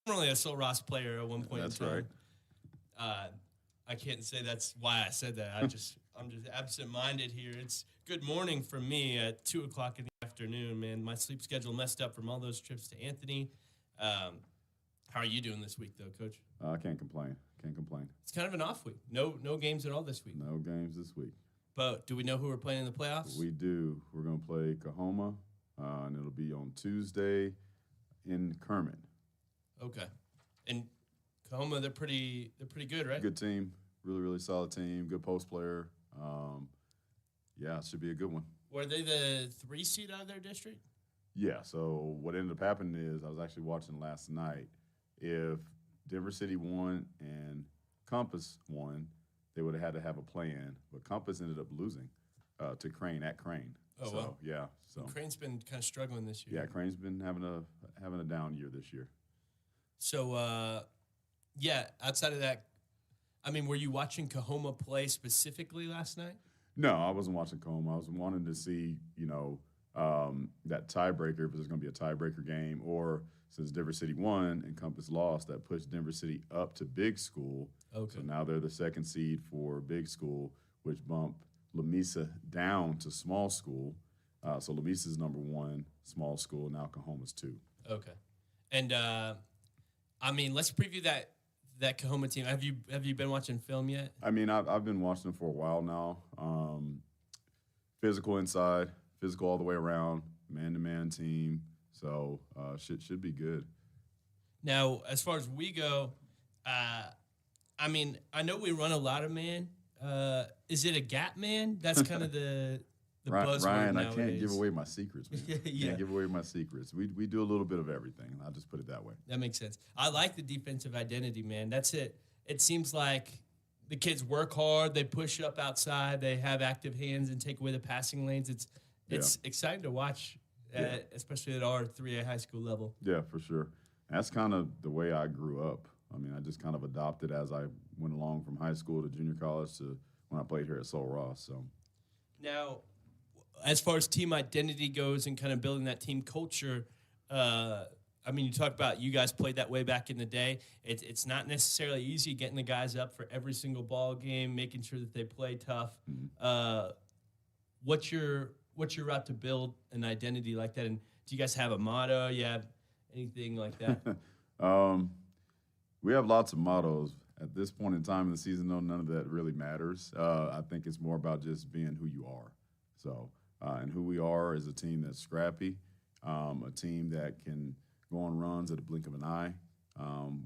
formerly a Sul Ross player at one point in That's time. right. Uh, I can't say that's why I said that. I'm just absent-minded here. It's good morning for me at 2 o'clock in the afternoon. Man, my sleep schedule messed up from all those trips to Anthony. Um, how are you doing this week, though, Coach? I can't complain. Can't complain. It's kind of an off week. No games at all this week. No games this week. But do we know who we're playing in the playoffs? We do. We're going to play Coahoma, and it'll be on Tuesday in Kermit. Okay. And Coahoma, they're pretty good, right? Good team. Really, really solid team. Good post player. Yeah, it should be a good one. Were they the 3 seed out of their district? Yeah, so what ended up happening is I was actually watching last night. If Denver City won and Compass won, they would have had to have a play-in. But Compass ended up losing to Crane at Crane. Oh, so, wow. Yeah. So Crane's been kind of struggling this year. yeah, Crane's been having a down year this year. So, outside of that, I mean, were you watching Coahoma play specifically last night? No, I wasn't watching Coahoma. I was wanting to see, that tiebreaker, if there's going to be a tiebreaker game, or since Denver City won and Compass lost, that pushed Denver City up to big school. Okay. So now they're the second seed for big school, which bumped Lamesa down to small school. So Lamesa's number 1, small school. Now Coahoma's 2. Okay. And I mean, let's preview that Coahoma team. Have you been watching film yet? I mean, I've been watching them for a while now. Physical inside, physical all the way around, man-to-man team. So should be good. Now, as far as we go, I mean, I know we run a lot of man. Is it a gap man? That's kind of the buzzword Ryan, nowadays. I can't give away my secrets, man. Yeah. Can't give away my secrets. We do a little bit of everything. I'll just put it that way. That makes sense. I like the defensive identity, man. That's it. It seems like the kids work hard. They push up outside. They have active hands and take away the passing lanes. It's exciting to watch, especially at our 3A high school level. Yeah, for sure. That's kind of the way I grew up. I mean, I just kind of adopted as I went along from high school to junior college to when I played here at Sul Ross. So now, as far as team identity goes and kind of building that team culture, I mean, you talk about you guys played that way back in the day. It's not necessarily easy getting the guys up for every single ball game, making sure that they play tough. Mm-hmm. What's your route to build an identity like that? And do you guys have a motto? You have anything like that? We have lots of mottos. At this point in time in the season, though, none of that really matters. I think it's more about just being who you are. So, and who we are is a team that's scrappy, a team that can go on runs at a blink of an eye.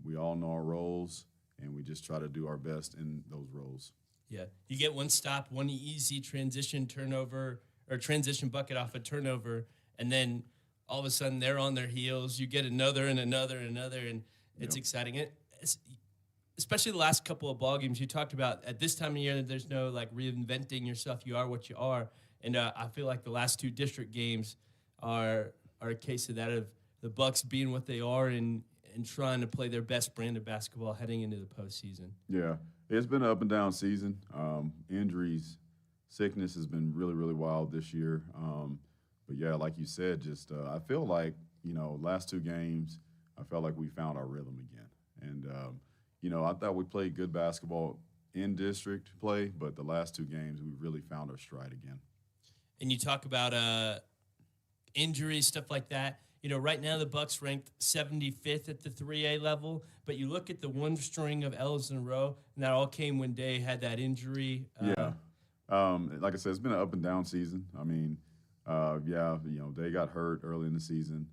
We all know our roles, and we just try to do our best in those roles. Yeah. You get one stop, one easy transition turnover or transition bucket off a turnover, and then all of a sudden they're on their heels. You get another and another and another, and it's exciting. Especially the last couple of ball games you talked about. At this time of year, there's no like reinventing yourself. You are what you are, and I feel like the last 2 district games are a case of that, of the Bucks being what they are and trying to play their best brand of basketball heading into the postseason. Yeah, it's been an up and down season. Injuries, sickness has been really, really wild this year. But yeah, like you said, just I feel like last 2 games, I felt like we found our rhythm again, and I thought we played good basketball in district play, but the last 2 games we really found our stride again. And you talk about injuries, stuff like that. Right now the Bucks ranked 75th at the 3A level, but you look at the one string of L's in a row, and that all came when Day had that injury. Like I said, it's been an up and down season. I mean, Day got hurt early in the season,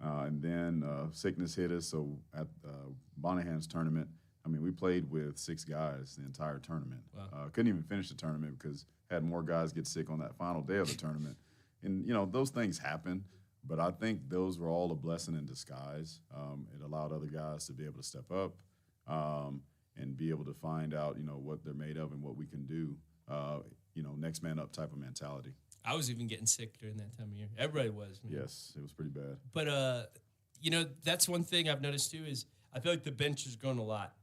and then sickness hit us. So at Bonahan's tournament, I mean, we played with 6 guys the entire tournament. Wow. Couldn't even finish the tournament because had more guys get sick on that final day of the tournament. And, those things happen. But I think those were all a blessing in disguise. It allowed other guys to be able to step up and be able to find out, what they're made of and what we can do, next man up type of mentality. I was even getting sick during that time of year. Everybody was. Man. Yes, it was pretty bad. But, that's one thing I've noticed, too, is I feel like the bench has grown a lot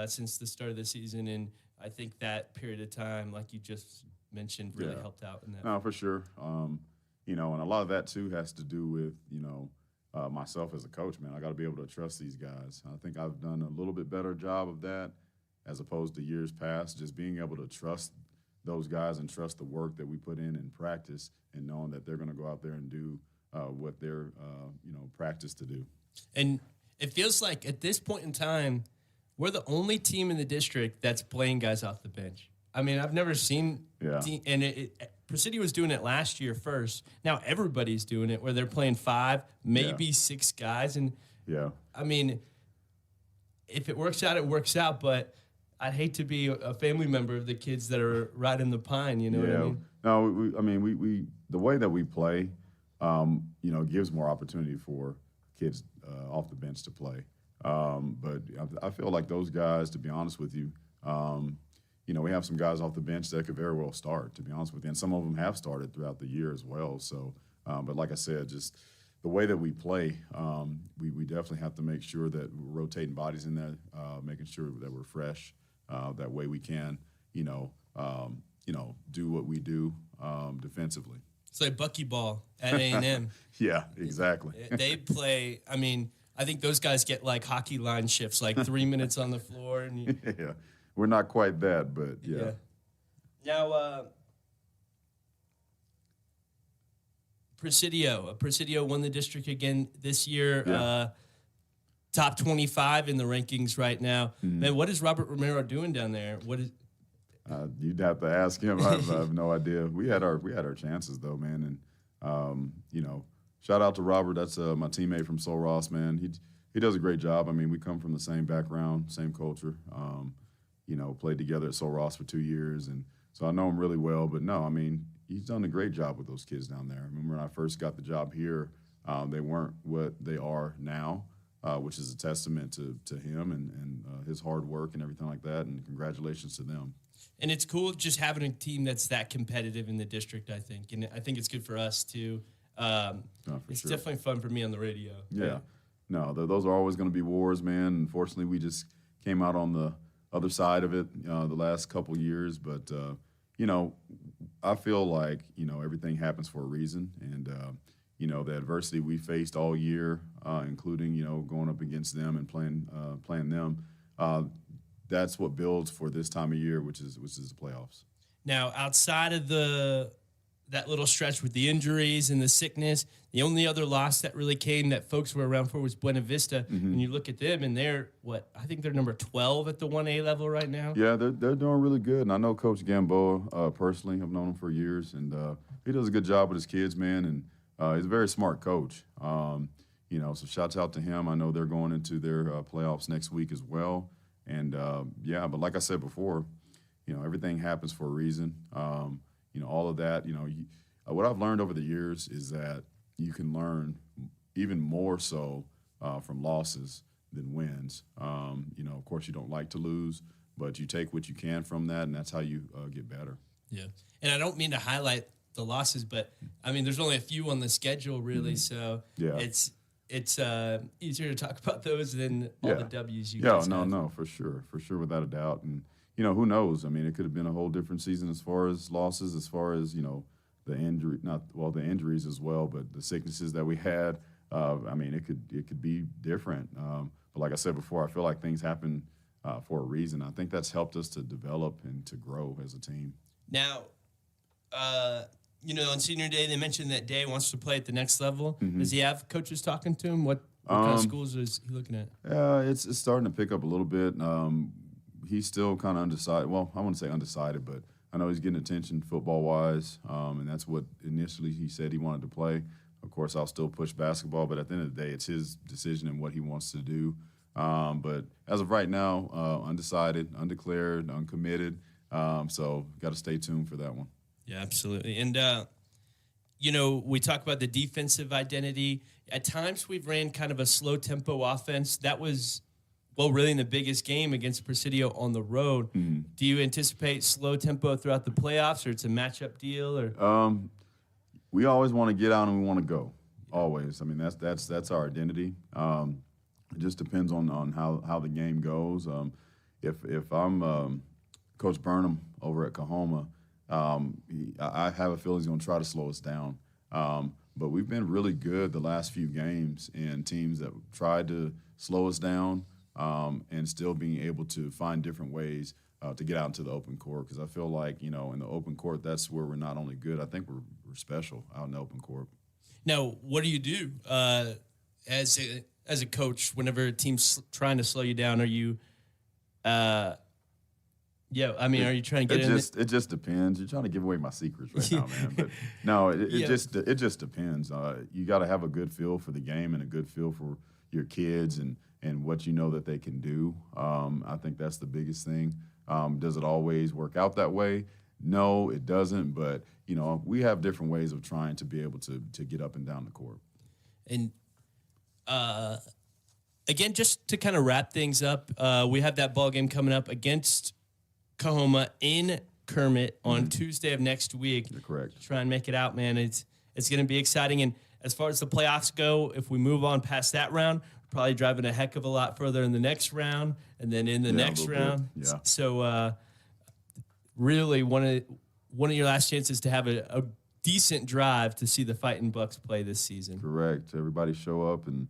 since the start of the season. And I think that period of time, like you just mentioned, really helped out in that. No, for sure. And a lot of that, too, has to do with, myself as a coach, man. I got to be able to trust these guys. I think I've done a little bit better job of that as opposed to years past, just being able to trust those guys and trust the work that we put in practice and knowing that they're going to go out there and do what they're, practiced to do. And it feels like at this point in time, we're the only team in the district that's playing guys off the bench. I mean, I've never seen and Presidio was doing it last year first. Now everybody's doing it where they're playing 5, maybe 6 guys. And, I mean, if it works out, it works out. But I'd hate to be a family member of the kids that are riding the pine, you know what I mean? No, we the way that we play, gives more opportunity for kids off the bench to play. But I feel like those guys, to be honest with you, we have some guys off the bench that could very well start, to be honest with you. And some of them have started throughout the year as well. So, but like I said, just the way that we play, we definitely have to make sure that we're rotating bodies in there, making sure that we're fresh. That way we can, do what we do defensively. It's like buckyball at A&M. Yeah, exactly. They play, I mean, I think those guys get like hockey line shifts, like 3 minutes on the floor. And yeah, we're not quite that, but yeah. Now, Presidio won the district again this year. Yeah. Top 25 in the rankings right now. Mm-hmm. Man, what is Robert Romero doing down there? What is? You'd have to ask him. I have no idea. We had our chances though, man, and shout out to Robert. That's my teammate from Sul Ross, man. He does a great job. I mean, we come from the same background, same culture. Played together at Sul Ross for 2 years, and so I know him really well. But no, I mean, he's done a great job with those kids down there. I remember when I first got the job here, they weren't what they are now. Which is a testament to him and his hard work and everything like that, and congratulations to them. And it's cool just having a team that's that competitive in the district, I think. And I think it's good for us, too. It's definitely fun for me on the radio. Yeah. No, those are always going to be wars, man. Unfortunately, we just came out on the other side of it the last couple years. But, I feel like, everything happens for a reason. And, the adversity we faced all year, including, going up against them and playing them, that's what builds for this time of year, which is the playoffs. Now, outside of that little stretch with the injuries and the sickness, the only other loss that really came that folks were around for was Buena Vista. Mm-hmm. And you look at them, and they're, I think they're number 12 at the 1A level right now. Yeah, they're doing really good. And I know Coach Gamboa personally. I've known him for years, and he does a good job with his kids, man, and he's a very smart coach. So shouts out to him. I know they're going into their playoffs next week as well. And, but like I said before, everything happens for a reason. All of that, what I've learned over the years is that you can learn even more so from losses than wins. Of course, you don't like to lose, but you take what you can from that, and that's how you get better. Yeah. And I don't mean to highlight the losses, but I mean, there's only a few on the schedule, really. So it's easier to talk about those than all the W's you guys have. No, for sure, without a doubt. And who knows? I mean, it could have been a whole different season as far as losses, as far as the injuries as well, but the sicknesses that we had. I mean, it could be different. But like I said before, I feel like things happen for a reason. I think that's helped us to develop and to grow as a team. Now, on senior day, they mentioned that Day wants to play at the next level. Mm-hmm. Does he have coaches talking to him? What kind of schools is he looking at? It's starting to pick up a little bit. He's still kind of undecided. Well, I wouldn't say undecided, but I know he's getting attention football-wise, and that's what initially he said he wanted to play. Of course, I'll still push basketball, but at the end of the day, it's his decision and what he wants to do. But as of right now, undecided, undeclared, uncommitted. So got to stay tuned for that one. Yeah, absolutely. And, we talk about the defensive identity. At times we've ran kind of a slow-tempo offense. That was, really in the biggest game against Presidio on the road. Mm-hmm. Do you anticipate slow tempo throughout the playoffs, or it's a matchup deal? Or we always want to get out and we want to go, always. I mean, that's our identity. It just depends on how the game goes. If I'm Coach Burnham over at Coahoma, I have a feeling he's going to try to slow us down. But we've been really good the last few games, and teams that tried to slow us down and still being able to find different ways to get out into the open court. Because I feel like, in the open court, that's where we're not only good, I think we're special out in the open court. Now, what do you do as a coach whenever a team's trying to slow you down? Are you are you trying to get in? It just depends. You're trying to give away my secrets right now, man. But no, it just depends. You got to have a good feel for the game and a good feel for your kids and what you know that they can do. I think that's the biggest thing. Does it always work out that way? No, it doesn't. But we have different ways of trying to be able to get up and down the court. And again, just to kind of wrap things up, we have that ball game coming up against Coahoma in Kermit on Tuesday of next week. You're correct. Try and make it out, man. It's going to be exciting. And as far as the playoffs go, if we move on past that round, we're probably driving a heck of a lot further in the next round and then in the next round. Yeah. So really one of your last chances to have a decent drive to see the Fighting Bucks play this season. Correct. Everybody show up and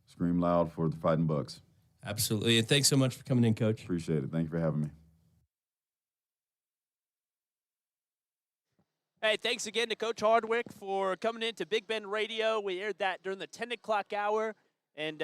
scream loud for the Fighting Bucks. Absolutely. And thanks so much for coming in, Coach. Appreciate it. Thank you for having me. Hey, thanks again to Coach Hardwick for coming into Big Bend Radio. We aired that during the 10 o'clock hour. And,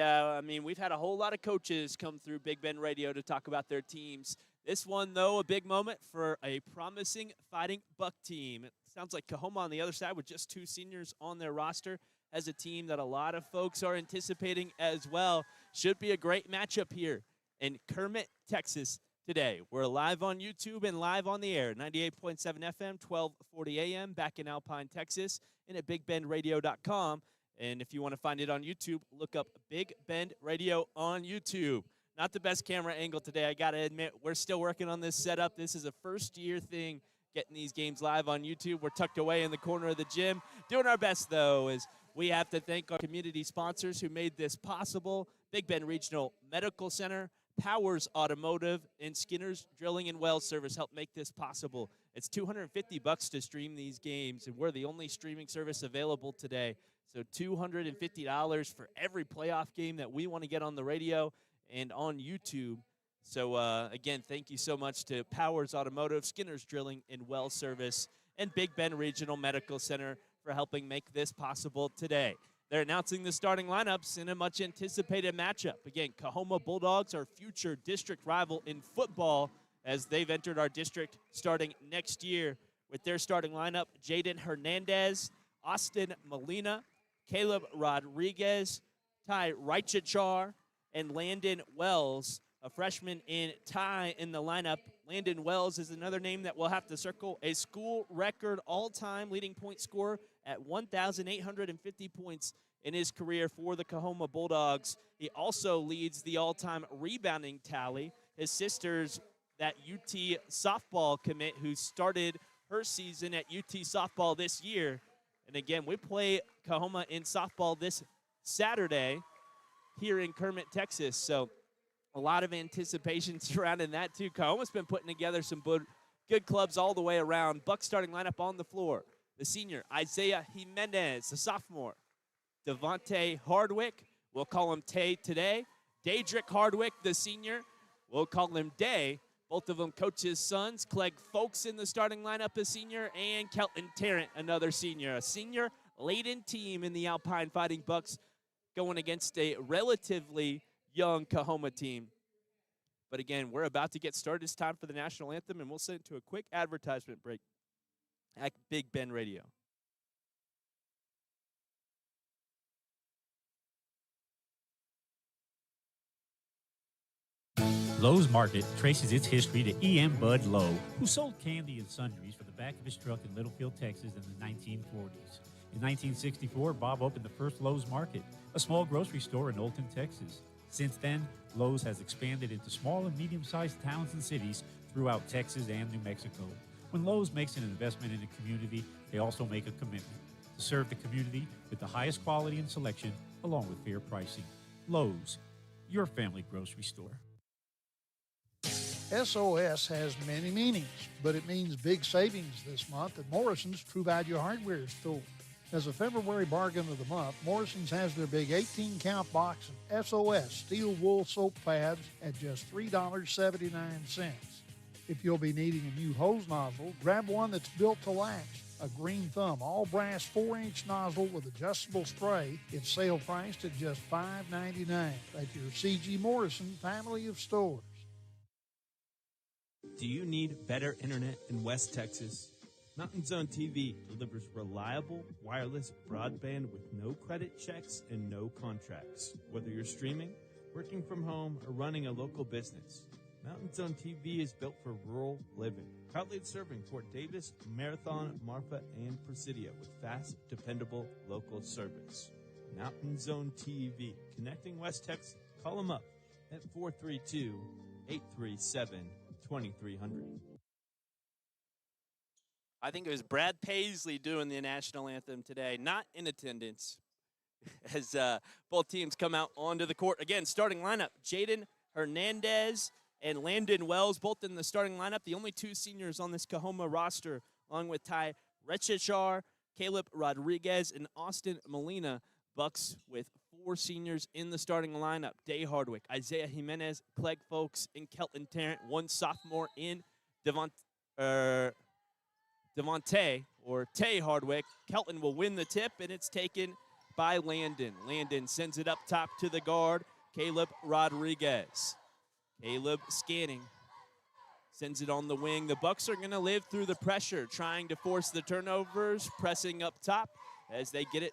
we've had a whole lot of coaches come through Big Bend Radio to talk about their teams. This one, though, a big moment for a promising Fighting Buck team. It sounds like Coahoma on the other side with just 2 seniors on their roster has a team that a lot of folks are anticipating as well. Should be a great matchup here in Kermit, Texas today. We're live on YouTube and live on the air, 98.7 FM, 1240 AM, back in Alpine, Texas, and at BigBendRadio.com. And if you want to find it on YouTube, look up Big Bend Radio on YouTube. Not the best camera angle today, I got to admit. We're still working on this setup. This is a first-year thing, getting these games live on YouTube. We're tucked away in the corner of the gym. Doing our best, though, as we have to thank our community sponsors who made this possible. Big Bend Regional Medical Center, Powers Automotive, and Skinner's Drilling and Well Service help make this possible. It's $250 to stream these games, and we're the only streaming service available today. So $250 for every playoff game that we want to get on the radio and on YouTube. So, again, thank you so much to Powers Automotive, Skinner's Drilling and Well Service, and Big Bend Regional Medical Center for helping make this possible today. They're announcing the starting lineups in a much-anticipated matchup. Again, Coahoma Bulldogs, our future district rival in football, as they've entered our district starting next year with their starting lineup: Jaden Hernandez, Austin Molina, Caleb Rodriguez, Ty Reichachar, and Landon Wells, a freshman in Ty in the lineup. Landon Wells is another name that we'll have to circle, a school record all-time leading point scorer at 1,850 points in his career for the Coahoma Bulldogs. He also leads the all-time rebounding tally. His sister's that UT softball commit who started her season at UT softball this year. And again, we play Coahoma in softball this Saturday here in Kermit, Texas. So a lot of anticipation surrounding that, too. Coahoma's been putting together some good clubs all the way around. Buck starting lineup on the floor: the senior, Isaiah Jimenez, the sophomore, Devontae Hardwick. We'll call him Tay today. Daedric Hardwick, the senior. We'll call him Day. Both of them coaches' sons. Clegg Folks in the starting lineup, a senior, and Kelton Tarrant, another senior. A senior-laden team in the Alpine Fighting Bucks going against a relatively young Coahoma team. But again, we're about to get started. It's time for the national anthem, and we'll send it to a quick advertisement break at Big Bend Radio. Lowe's Market traces its history to E.M. Bud Lowe, who sold candy and sundries for the back of his truck in Littlefield, Texas in the 1940s. In 1964, Bob opened the first Lowe's Market, a small grocery store in Olton, Texas. Since then, Lowe's has expanded into small and medium-sized towns and cities throughout Texas and New Mexico. When Lowe's makes an investment in a community, they also make a commitment to serve the community with the highest quality and selection, along with fair pricing. Lowe's, your family grocery store. SOS has many meanings, but it means big savings this month at Morrison's True Value Hardware store. As a February bargain of the month, Morrison's has their big 18-count box of SOS steel wool soap pads at just $3.79. If you'll be needing a new hose nozzle, grab one that's built to last. A Green Thumb all-brass 4-inch nozzle with adjustable spray. It's sale priced at just $5.99. That's your C.G. Morrison family of stores. Do you need better internet in West Texas? Mountain Zone TV delivers reliable wireless broadband with no credit checks and no contracts. Whether you're streaming, working from home, or running a local business, Mountain Zone TV is built for rural living. Proudly serving Fort Davis, Marathon, Marfa, and Presidio with fast, dependable local service. Mountain Zone TV, connecting West Texas. Call them up at 432-837-2300. I think it was Brad Paisley doing the national anthem today, not in attendance, as both teams come out onto the court. Again, starting lineup, Jaden Hernandez and Landon Wells, both in the starting lineup. The only two seniors on this Coahoma roster, along with Ty Retchachar, Caleb Rodriguez, and Austin Molina. Bucks with 4 seniors in the starting lineup. Day Hardwick, Isaiah Jimenez, Clegg Folks, and Kelton Tarrant. 1 sophomore in Devontae or Tay Hardwick. Kelton will win the tip, and it's taken by Landon. Landon sends it up top to the guard, Caleb Rodriguez. Caleb scanning, sends it on the wing. The Bucks are going to live through the pressure, trying to force the turnovers, pressing up top as they get it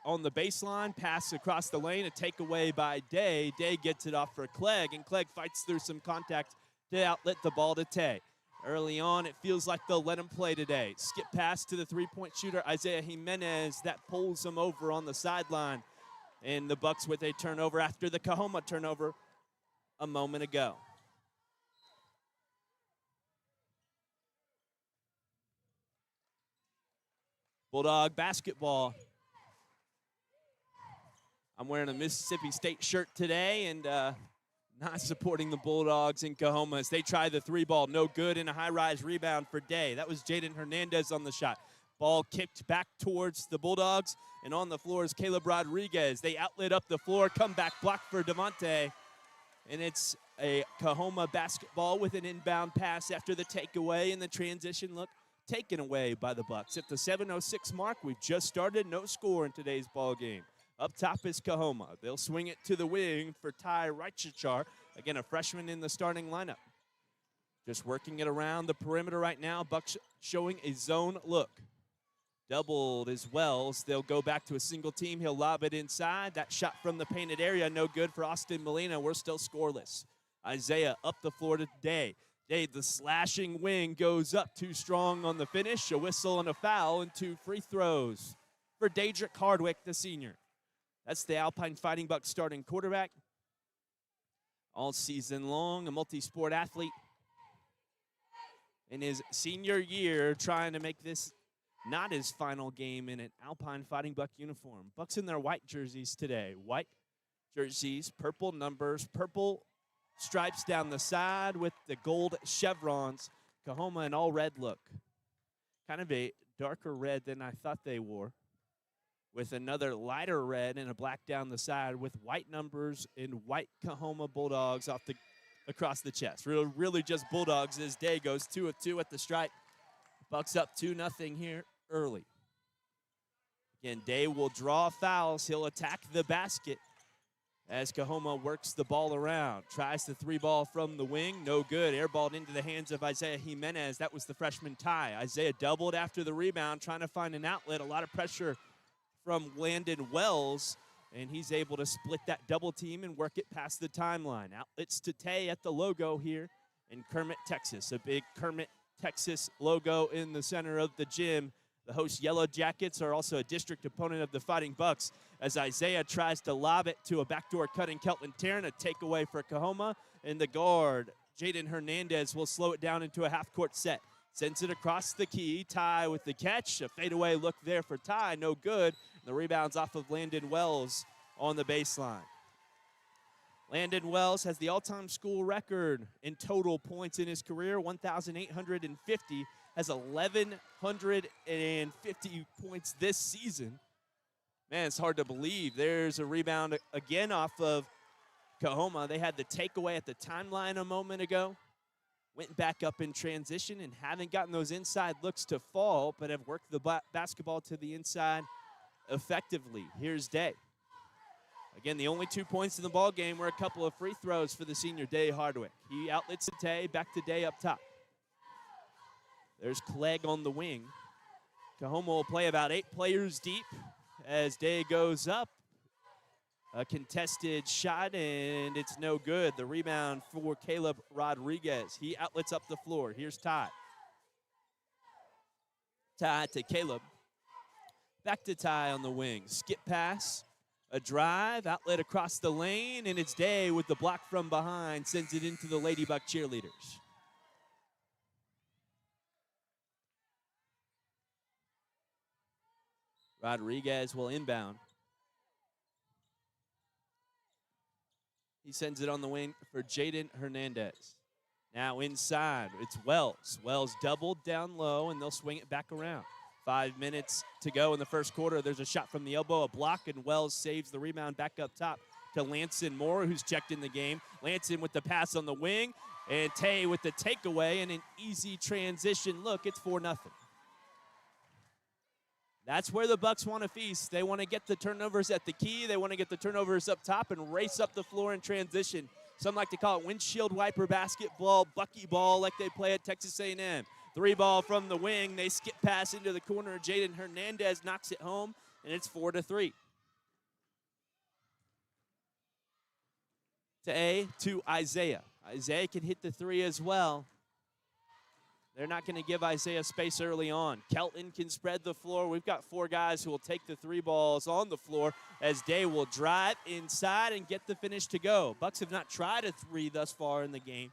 on the baseline, pass across the lane, a takeaway by Day. Day gets it off for Clegg, and Clegg fights through some contact to outlet the ball to Tay. Early on, it feels like they'll let him play today. Skip pass to the three-point shooter, Isaiah Jimenez. That pulls him over on the sideline. And the Bucks with a turnover after the Coahoma turnover a moment ago. Bulldog basketball. I'm wearing a Mississippi State shirt today and not supporting the Bulldogs in Coahoma as they try the 3-ball. No good, and a high-rise rebound for Day. That was Jaden Hernandez on the shot. Ball kicked back towards the Bulldogs, and on the floor is Caleb Rodriguez. They outlet up the floor, come back block for Devontae, and it's a Coahoma basketball with an inbound pass after the takeaway, and the transition look taken away by the Bucks. At the 7:06 mark, we've just started. No score in today's ball game. Up top is Coahoma. They'll swing it to the wing for Ty Reichachar. Again, a freshman in the starting lineup. Just working it around the perimeter right now. Bucks showing a zone look. Doubled as Wells. They'll go back to a single team. He'll lob it inside. That shot from the painted area, no good for Austin Molina. We're still scoreless. Isaiah up the floor to Day. Day, the slashing wing, goes up too strong on the finish. A whistle and a foul and 2 free throws for Daedric Hardwick, the senior. That's the Alpine Fighting Bucks starting quarterback. All season long, a multi-sport athlete. In his senior year, trying to make this not his final game in an Alpine Fighting Buck uniform. Bucks in their white jerseys today. White jerseys, purple numbers, purple stripes down the side with the gold chevrons. Coahoma an all red look. Kind of a darker red than I thought they wore, with another lighter red and a black down the side with white numbers and white Coahoma Bulldogs across the chest. Really just Bulldogs as Day goes 2 of 2 at the stripe. Bucks up 2-0 here early. Again, Day will draw fouls. He'll attack the basket as Coahoma works the ball around. Tries the 3-ball from the wing. No good. Airballed into the hands of Isaiah Jimenez. That was the freshman Ty. Isaiah doubled after the rebound, trying to find an outlet. A lot of pressure from Landon Wells, and he's able to split that double team and work it past the timeline. Outlets to Tay at the logo here in Kermit, Texas. A big Kermit, Texas logo in the center of the gym. The host Yellow Jackets are also a district opponent of the Fighting Bucks as Isaiah tries to lob it to a backdoor cutting Kelton Tarrant, a takeaway for Coahoma, and the guard, Jaden Hernandez, will slow it down into a half-court set. Sends it across the key. Ty with the catch. A fadeaway look there for Ty. No good. The rebound's off of Landon Wells on the baseline. Landon Wells has the all-time school record in total points in his career, 1,850. has 1,150 points this season. Man, it's hard to believe. There's a rebound again off of Coahoma. They had the takeaway at the timeline a moment ago. Went back up in transition and haven't gotten those inside looks to fall, but have worked the basketball to the inside effectively. Here's Day. Again, the only 2 points in the ball game were a couple of free throws for the senior Day Hardwick. He outlets to Day, back to Day up top. There's Clegg on the wing. Coahoma will play about 8 players deep as Day goes up. A contested shot, and it's no good. The rebound for Caleb Rodriguez. He outlets up the floor. Here's Ty. Ty to Caleb. Back to Ty on the wing. Skip pass. A drive, outlet across the lane, and it's Day with the block from behind, sends it into the Ladybug cheerleaders. Rodriguez will inbound. He sends it on the wing for Jaden Hernandez. Now inside, it's Wells. Wells doubled down low, and they'll swing it back around. 5 minutes to go in the first quarter. There's a shot from the elbow, a block, and Wells saves the rebound back up top to Lanson Moore, who's checked in the game. Lanson with the pass on the wing, and Tay with the takeaway and an easy transition look. It's 4-0. That's where the Bucks want to feast. They want to get the turnovers at the key. They want to get the turnovers up top and race up the floor in transition. Some like to call it windshield wiper basketball, buckyball like they play at Texas A&M. 3-ball from the wing. They skip pass into the corner. Jaden Hernandez knocks it home, and it's 4-3. To Isaiah. Isaiah can hit the 3 as well. They're not going to give Isaiah space early on. Kelton can spread the floor. We've got 4 guys who will take the 3 balls on the floor as Day will drive inside and get the finish to go. Bucks have not tried a 3 thus far in the game.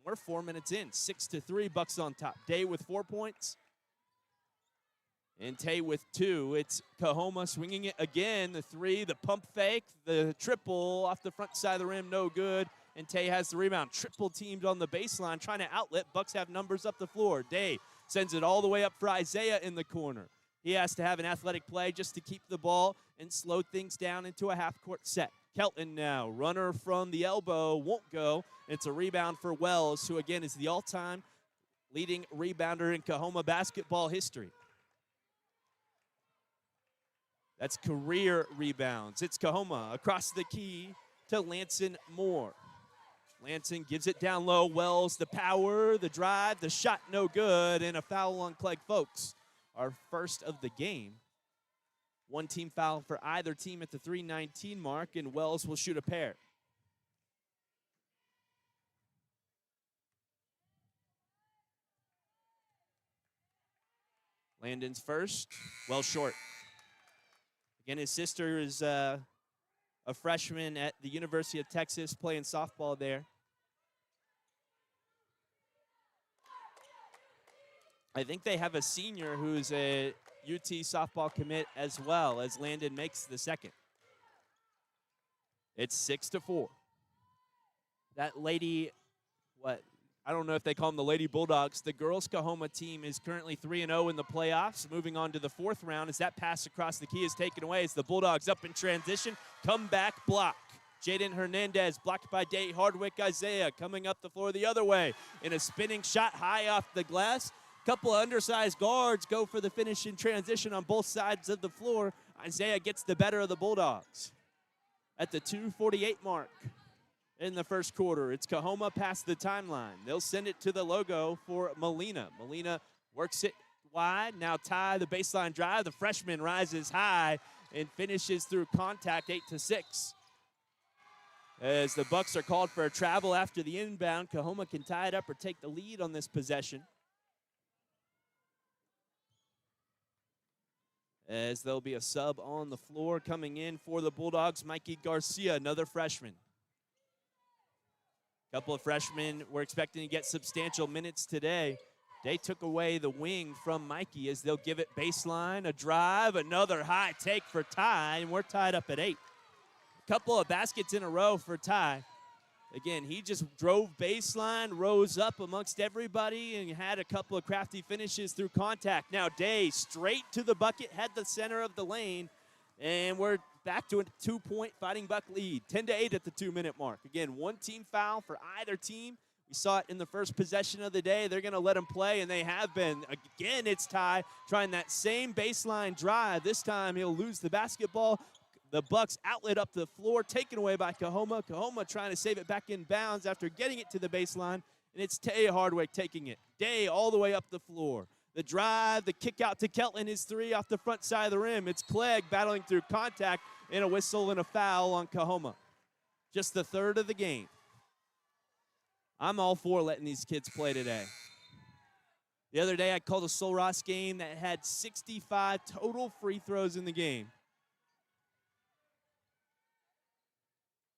We're 4 minutes in, 6-3, Bucks on top. Day with 4 points, and Tay with 2. It's Coahoma swinging it again. The 3, the pump fake, the triple off the front side of the rim, no good. And Tay has the rebound. Triple teamed on the baseline, trying to outlet. Bucks have numbers up the floor. Day sends it all the way up for Isaiah in the corner. He has to have an athletic play just to keep the ball and slow things down into a half-court set. Kelton now, runner from the elbow, won't go. It's a rebound for Wells, who again is the all-time leading rebounder in Coahoma basketball history. That's career rebounds. It's Coahoma across the key to Lanson Moore. Lanson gives it down low. Wells, the power, the drive, the shot, no good, and a foul on Clegg Folks. Our first of the game. 1 team foul for either team at the 3:19 mark, and Wells will shoot a pair. Landon's first, well short. Again, his sister is a freshman at the University of Texas playing softball there. I think they have a senior who's a UT softball commit as well, as Landon makes the second. It's 6-4. That lady, I don't know if they call them the Lady Bulldogs. The girls Coahoma team is currently 3-0 in the playoffs, moving on to the 4th round as that pass across the key is taken away as the Bulldogs up in transition. Comeback block. Jaden Hernandez blocked by Day Hardwick. Isaiah coming up the floor the other way in a spinning shot high off the glass. Couple of undersized guards go for the finish in transition on both sides of the floor. Isaiah gets the better of the Bulldogs. At the 2:48 mark in the first quarter, it's Coahoma past the timeline. They'll send it to the logo for Molina. Molina works it wide. Now Ty, the baseline drive. The freshman rises high and finishes through contact, 8-6. As the Bucks are called for a travel after the inbound, Coahoma can tie it up or take the lead on this possession. As there'll be a sub on the floor coming in for the Bulldogs, Mikey Garcia, another freshman. Couple of freshmen we're expecting to get substantial minutes today. They took away the wing from Mikey as they'll give it baseline, a drive, another high take for Ty, and we're tied up at 8. A couple of baskets in a row for Ty. Again, he just drove baseline, rose up amongst everybody, and had a couple of crafty finishes through contact. Now Day straight to the bucket, had the center of the lane, and we're back to a 2-point Fighting Buck lead. 10-8 at the 2-minute mark. Again, one team foul for either team. We saw it in the first possession of the day. They're going to let him play, and they have been. Again, it's Ty trying that same baseline drive. This time he'll lose the basketball. The Bucks outlet up the floor, taken away by Coahoma. Coahoma trying to save it back in bounds after getting it to the baseline, and it's Tay Hardwick taking it. Day all the way up the floor. The drive, the kick out to Kelton is 3 off the front side of the rim. It's Clegg battling through contact, and a whistle and a foul on Coahoma. Just the third of the game. I'm all for letting these kids play today. The other day I called a Sul Ross game that had 65 total free throws in the game.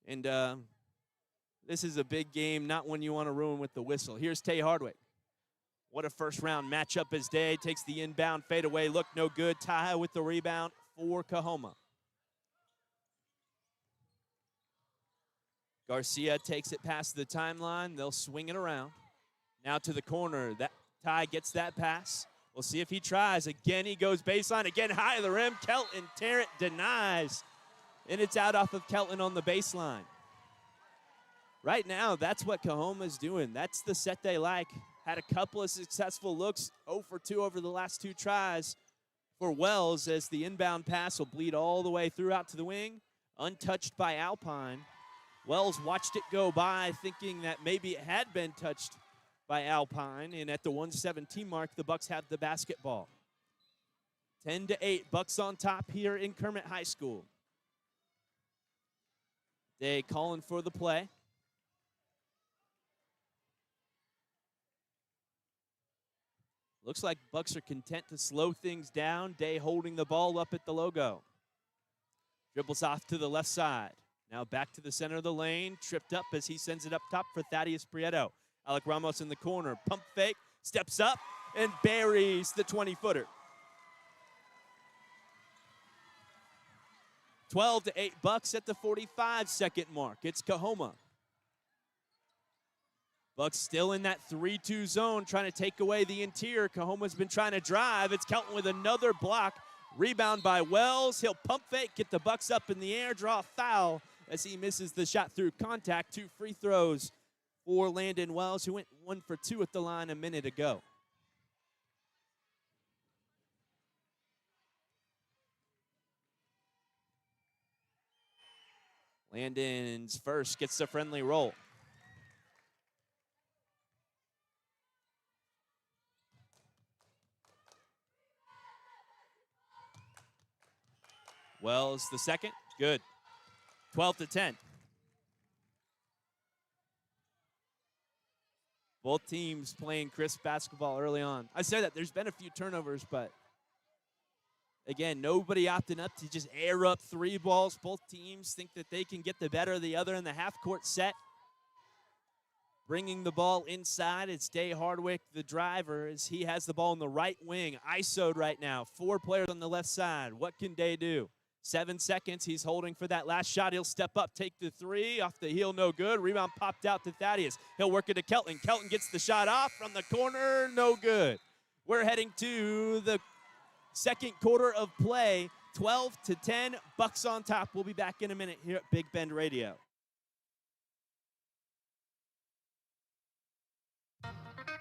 And this is a big game, not one you want to ruin with the whistle. Here's Tay Hardwick. What a first-round matchup as Day takes the inbound fadeaway. Look, no good. Taha with the rebound for Coahoma. Garcia takes it past the timeline. They'll swing it around. Now to the corner. Ty gets that pass. We'll see if he tries. Again, he goes baseline. Again, high of the rim. Kelton Tarrant denies. And it's out off of Kelton on the baseline. Right now, that's what Coahoma's doing. That's the set they like. Had a couple of successful looks, 0 for 2 over the last 2 tries for Wells, as the inbound pass will bleed all the way through out to the wing, untouched by Alpine. Wells watched it go by, thinking that maybe it had been touched by Alpine, and at the 117 mark, the Bucks have the basketball. 10-8, Bucks on top here in Kermit High School. They calling for the play. Looks like Bucks are content to slow things down. Day holding the ball up at the logo. Dribbles off to the left side. Now back to the center of the lane. Tripped up as he sends it up top for Thaddeus Prieto. Alec Ramos in the corner. Pump fake. Steps up and buries the 20-footer. 12-8 Bucks at the 45-second mark. It's Coahoma. Bucks still in that 3-2 zone, trying to take away the interior. Coahoma's been trying to drive. It's Kelton with another block. Rebound by Wells. He'll pump fake, get the Bucks up in the air, draw a foul as he misses the shot through contact. 2 free throws for Landon Wells, who went 1 for 2 at the line a minute ago. Landon's first, gets the friendly roll. Wells the second, good. 12-10. Both teams playing crisp basketball early on. I say that there's been a few turnovers, but again, nobody opting up to just air up 3 balls. Both teams think that they can get the better of the other in the half-court set. Bringing the ball inside, it's Day Hardwick, the driver, as he has the ball in the right wing. ISO'd right now. 4 players on the left side. What can Day do? 7 seconds. He's holding for that last shot. He'll step up, take the 3. Off the heel, no good. Rebound popped out to Thaddeus. He'll work it to Kelton. Kelton gets the shot off from the corner. No good. We're heading to the second quarter of play. 12-10. Bucks on top. We'll be back in a minute here at Big Bend Radio.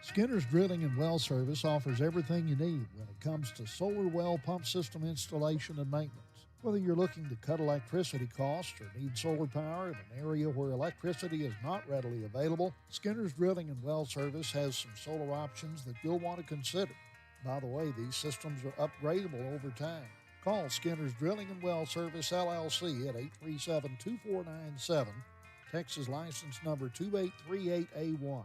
Skinner's Drilling and Well Service offers everything you need when it comes to solar well pump system installation and maintenance. Whether you're looking to cut electricity costs or need solar power in an area where electricity is not readily available, Skinner's Drilling and Well Service has some solar options that you'll want to consider. By the way, these systems are upgradable over time. Call Skinner's Drilling and Well Service, LLC at 837-2497, Texas license number 2838A1.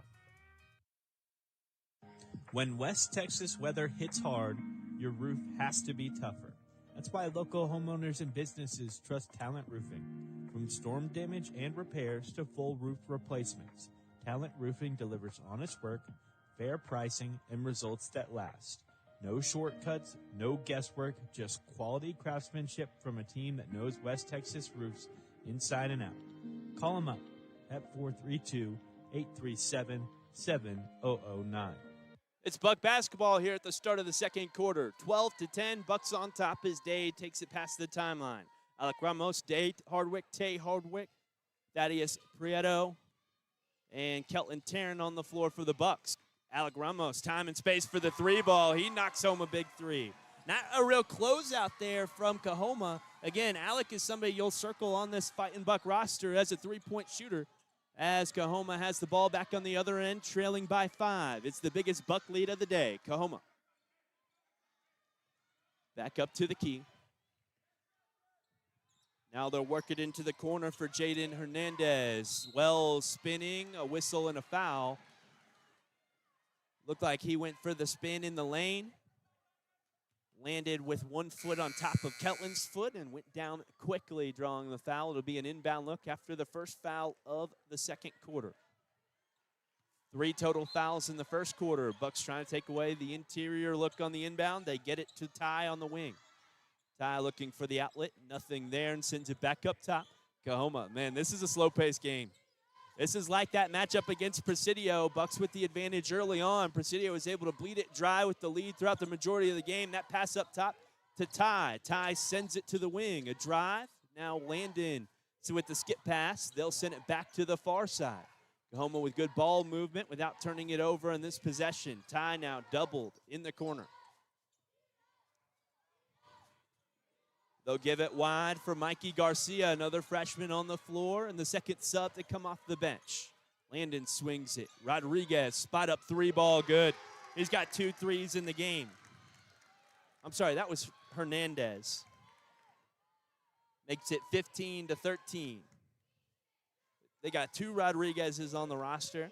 When West Texas weather hits hard, your roof has to be tougher. That's why local homeowners and businesses trust Talent Roofing. From storm damage and repairs to full roof replacements, Talent Roofing delivers honest work, fair pricing, and results that last. No shortcuts, no guesswork, just quality craftsmanship from a team that knows West Texas roofs inside and out. Call them up at 432-837-7009. It's Buck basketball here at the start of the second quarter. 12-10, Bucks on top as Day takes it past the timeline. Alec Ramos, Day Hardwick, Tay Hardwick, Thaddeus Prieto, and Kelton Tarrant on the floor for the Bucks. Alec Ramos, time and space for the three ball. He knocks home a big three. Not a real closeout there from Coahoma. Again, Alec is somebody you'll circle on this Fightin' Buck roster as a three-point shooter, as Coahoma has the ball back on the other end, trailing by 5. It's the biggest Buck lead of the day. Coahoma back up to the key. Now they'll work it into the corner for Jaden Hernandez. Wells spinning, a whistle and a foul. Looked like he went for the spin in the lane. Landed with 1 foot on top of Kelton's foot and went down quickly, drawing the foul. It'll be an inbound look after the first foul of the second quarter. 3 total fouls in the first quarter. Bucks trying to take away the interior look on the inbound. They get it to Ty on the wing. Ty looking for the outlet. Nothing there and sends it back up top. Coahoma, man, this is a slow-paced game. This is like that matchup against Presidio. Bucks with the advantage early on. Presidio was able to bleed it dry with the lead throughout the majority of the game. That pass up top to Ty. Ty sends it to the wing. A drive. Now Landon. So with the skip pass, they'll send it back to the far side. Coahoma with good ball movement without turning it over in this possession. Ty now doubled in the corner. They'll give it wide for Mikey Garcia, another freshman on the floor, and the second sub to come off the bench. Landon swings it. Rodriguez, spot up three ball, good. He's got 2 threes in the game. I'm sorry, that was Hernandez. Makes it 15-13. They got 2 Rodriguez's on the roster.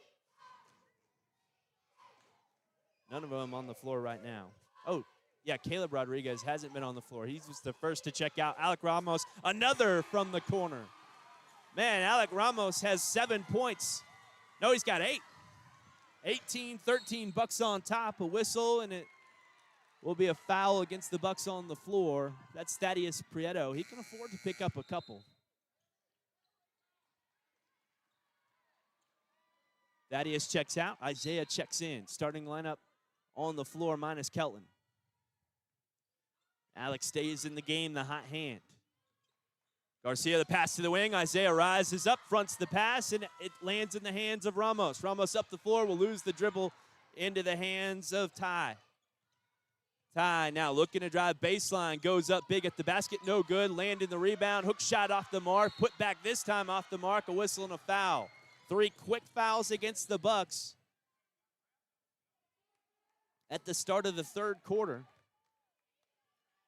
None of them on the floor right now. Oh, yeah, Caleb Rodriguez hasn't been on the floor. He's just the first to check out. Alec Ramos, another from the corner. Man, Alec Ramos has 7 points. No, he's got 8. 18-13, Bucks on top. A whistle, and it will be a foul against the Bucks on the floor. That's Thaddeus Prieto. He can afford to pick up a couple. Thaddeus checks out. Isaiah checks in. Starting lineup on the floor minus Kelton. Alex stays in the game, the hot hand. Garcia, the pass to the wing. Isaiah rises up, fronts the pass, and it lands in the hands of Ramos. Ramos up the floor, will lose the dribble into the hands of Ty. Ty now looking to drive baseline, goes up big at the basket, no good. Landing the rebound, hook shot off the mark, put back this time off the mark, a whistle and a foul. 3 quick fouls against the Bucks at the start of the third quarter.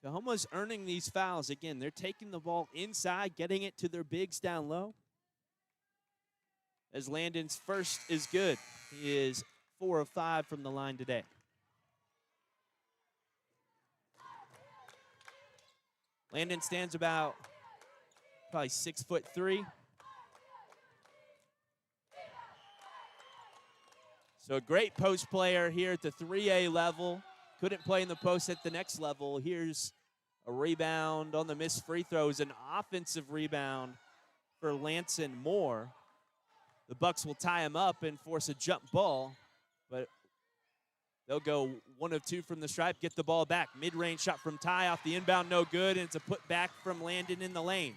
Coahoma's earning these fouls. Again, they're taking the ball inside, getting it to their bigs down low. As Landon's first is good. He is 4 of 5 from the line today. Landon stands about probably 6'3". So a great post player here at the 3A level. Couldn't play in the post at the next level. Here's a rebound on the missed free throws, an offensive rebound for Lanson Moore. The Bucks will tie him up and force a jump ball, but they'll go 1 of 2 from the stripe, get the ball back. Mid-range shot from Ty off the inbound, no good, and it's a putback from Landon in the lane.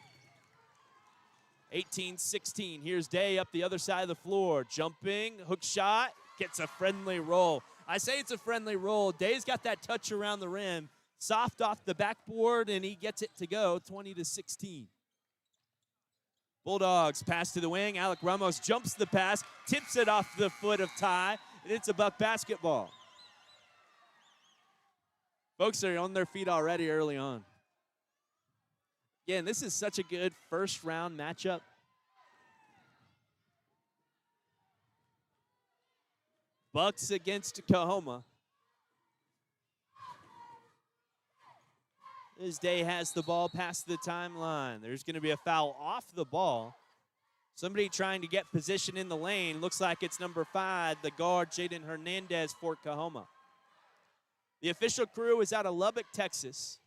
18-16, here's Day up the other side of the floor. Jumping, hook shot, gets a friendly roll. I say it's a friendly roll. Day's got that touch around the rim. Soft off the backboard, and he gets it to go, 20-16. Bulldogs pass to the wing. Alec Ramos jumps the pass, tips it off the foot of Ty, and it's a Buck basketball. Folks are on their feet already early on. Again, this is such a good first-round matchup. Bucks against Coahoma. As Day has the ball past the timeline. There's going to be a foul off the ball. Somebody trying to get position in the lane. Looks like it's number 5, the guard, Jaden Hernandez for Coahoma. The official crew is out of Lubbock, Texas.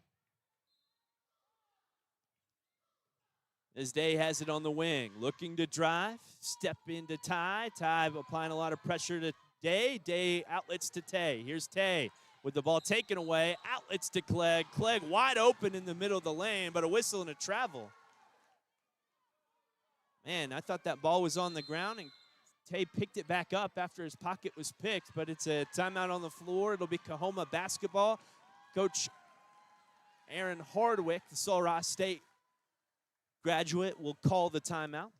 As Day has it on the wing, looking to drive, step into Ty. Ty applying a lot of pressure to Day. Day outlets to Tay. Here's Tay with the ball taken away. Outlets to Clegg. Clegg wide open in the middle of the lane, but a whistle and a travel. Man, I thought that ball was on the ground, and Tay picked it back up after his pocket was picked, but it's a timeout on the floor. It'll be Coahoma basketball. Coach Aaron Hardwick, the Sul Ross State graduate, will call the timeout.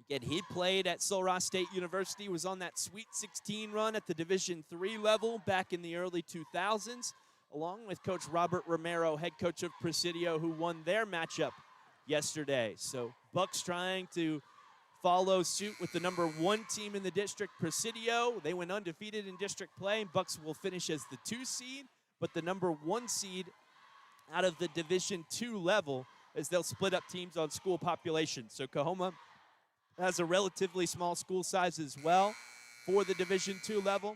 Again, he played at Sul Ross State University, was on that Sweet 16 run at the Division III level back in the early 2000s, along with Coach Robert Romero, head coach of Presidio, who won their matchup yesterday. So Bucks trying to follow suit with the number 1 team in the district, Presidio. They went undefeated in district play. Bucks will finish as the 2 seed, but the number 1 seed out of the Division II level, as they'll split up teams on school population. So Coahoma has a relatively small school size as well for the Division II level.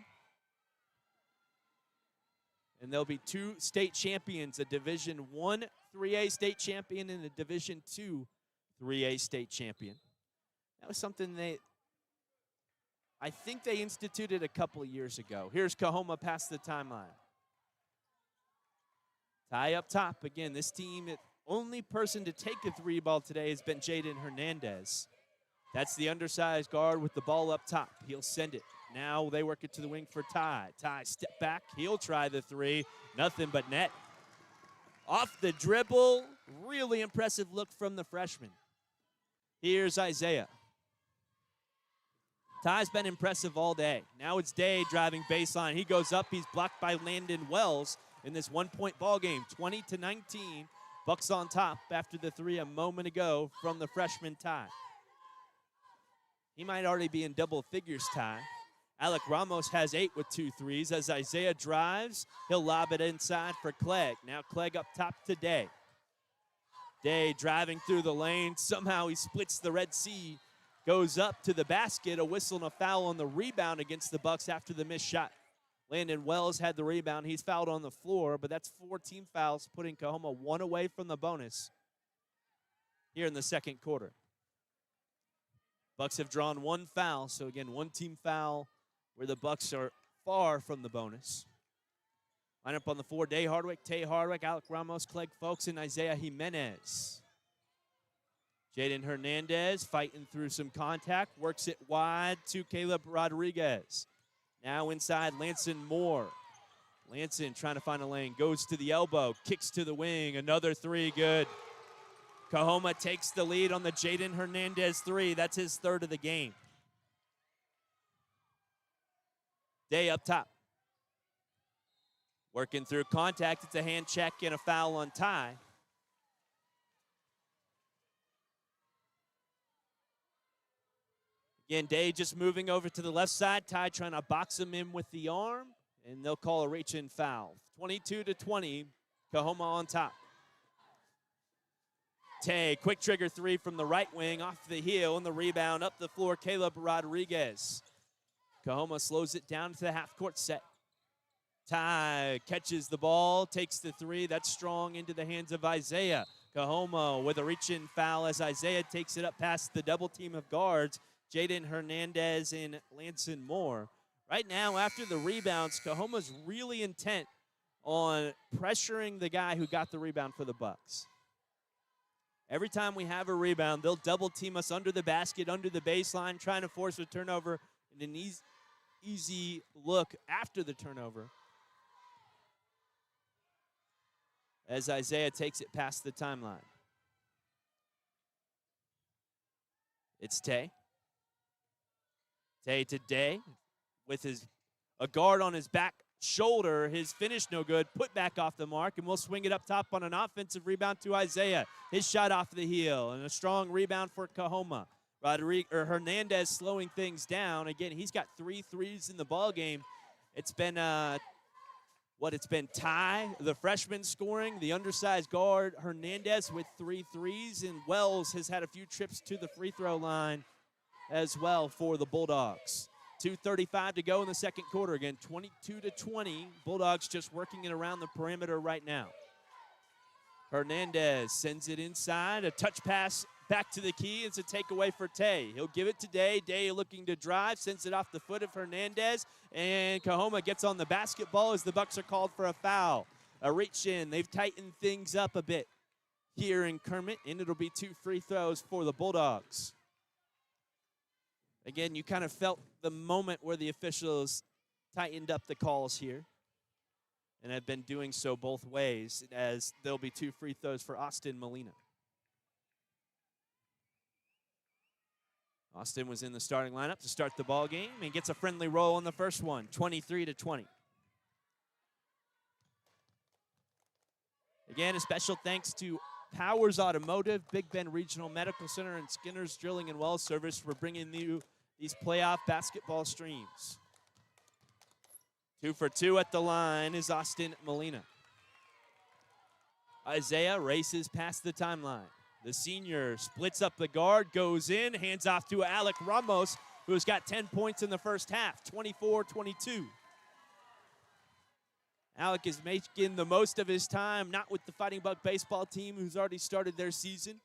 And there'll be 2 state champions, a Division I 3A state champion and a Division II 3A state champion. That was something I think they instituted a couple of years ago. Here's Coahoma past the timeline. Ty up top. Again, this team, the only person to take a 3-ball today has been Jaden Hernandez. That's the undersized guard with the ball up top. He'll send it. Now they work it to the wing for Ty. Ty step back. He'll try the 3. Nothing but net. Off the dribble. Really impressive look from the freshman. Here's Isaiah. Ty's been impressive all day. Now it's Day driving baseline. He goes up. He's blocked by Landon Wells in this 1-point ball game. 20-19. Bucks on top after the 3 a moment ago from the freshman Ty. He might already be in double figures, Ty. Alec Ramos has 8 with 2 threes. As Isaiah drives, he'll lob it inside for Clegg. Now Clegg up top to Day. Day driving through the lane. Somehow he splits the Red Sea. Goes up to the basket. A whistle and a foul on the rebound against the Bucks after the missed shot. Landon Wells had the rebound. He's fouled on the floor, but that's 4 team fouls, putting Coahoma 1 away from the bonus here in the second quarter. Bucks have drawn 1 foul, so again, 1 team foul where the Bucks are far from the bonus. Lineup on the floor: Day Hardwick, Tay Hardwick, Alec Ramos, Clegg Folks, and Isaiah Jimenez. Jaden Hernandez fighting through some contact, works it wide to Caleb Rodriguez. Now inside, Lanson Moore. Lanson trying to find a lane, goes to the elbow, kicks to the wing, another 3, good. Coahoma takes the lead on the Jaden Hernandez 3. That's his 3rd of the game. Day up top. Working through contact. It's a hand check and a foul on Ty. Again, Day just moving over to the left side. Ty trying to box him in with the arm, and they'll call a reach-in foul. 22-20, Coahoma on top. Tay, quick trigger 3 from the right wing, off the heel, and the rebound up the floor, Caleb Rodriguez. Coahoma slows it down to the half-court set. Ty catches the ball, takes the 3. That's strong into the hands of Isaiah. Coahoma with a reach-in foul as Isaiah takes it up past the double team of guards, Jaden Hernandez and Lanson Moore. Right now, after the rebounds, Coahoma's really intent on pressuring the guy who got the rebound for the Bucks. Every time we have a rebound, they'll double team us under the basket, under the baseline, trying to force a turnover and an easy look after the turnover. As Isaiah takes it past the timeline. It's Tay. Tay to Day with a guard on his back shoulder. His finish no good. Put back off the mark, and we'll swing it up top on an offensive rebound to Isaiah. His shot off the heel, and a strong rebound for Coahoma. Hernandez slowing things down. Again, he's got 3 threes in the ball game. It's been it's been Ty, the freshman, scoring. The undersized guard Hernandez with 3 threes, and Wells has had a few trips to the free throw line as well for the Bulldogs. 2:35 to go in the second quarter. Again, 22-20. Bulldogs just working it around the perimeter right now. Hernandez sends it inside. A touch pass back to the key. It's a takeaway for Tay. He'll give it to Day. Day looking to drive. Sends it off the foot of Hernandez. And Coahoma gets on the basketball as the Bucks are called for a foul. A reach in. They've tightened things up a bit here in Kermit. And it'll be 2 free throws for the Bulldogs. Again, you kind of felt the moment where the officials tightened up the calls here. And have been doing so both ways, as there'll be 2 free throws for Austin Molina. Austin was in the starting lineup to start the ball game and gets a friendly roll on the first one, 23-20. Again, a special thanks to Powers Automotive, Big Bend Regional Medical Center, and Skinner's Drilling and Well Service for bringing you these playoff basketball streams. 2 for 2 at the line is Austin Molina. Isaiah races past the timeline. The senior splits up the guard, goes in, hands off to Alec Ramos, who's got 10 points in the first half, 24-22. Alec is making the most of his time, not with the Fighting Buck baseball team, who's already started their season.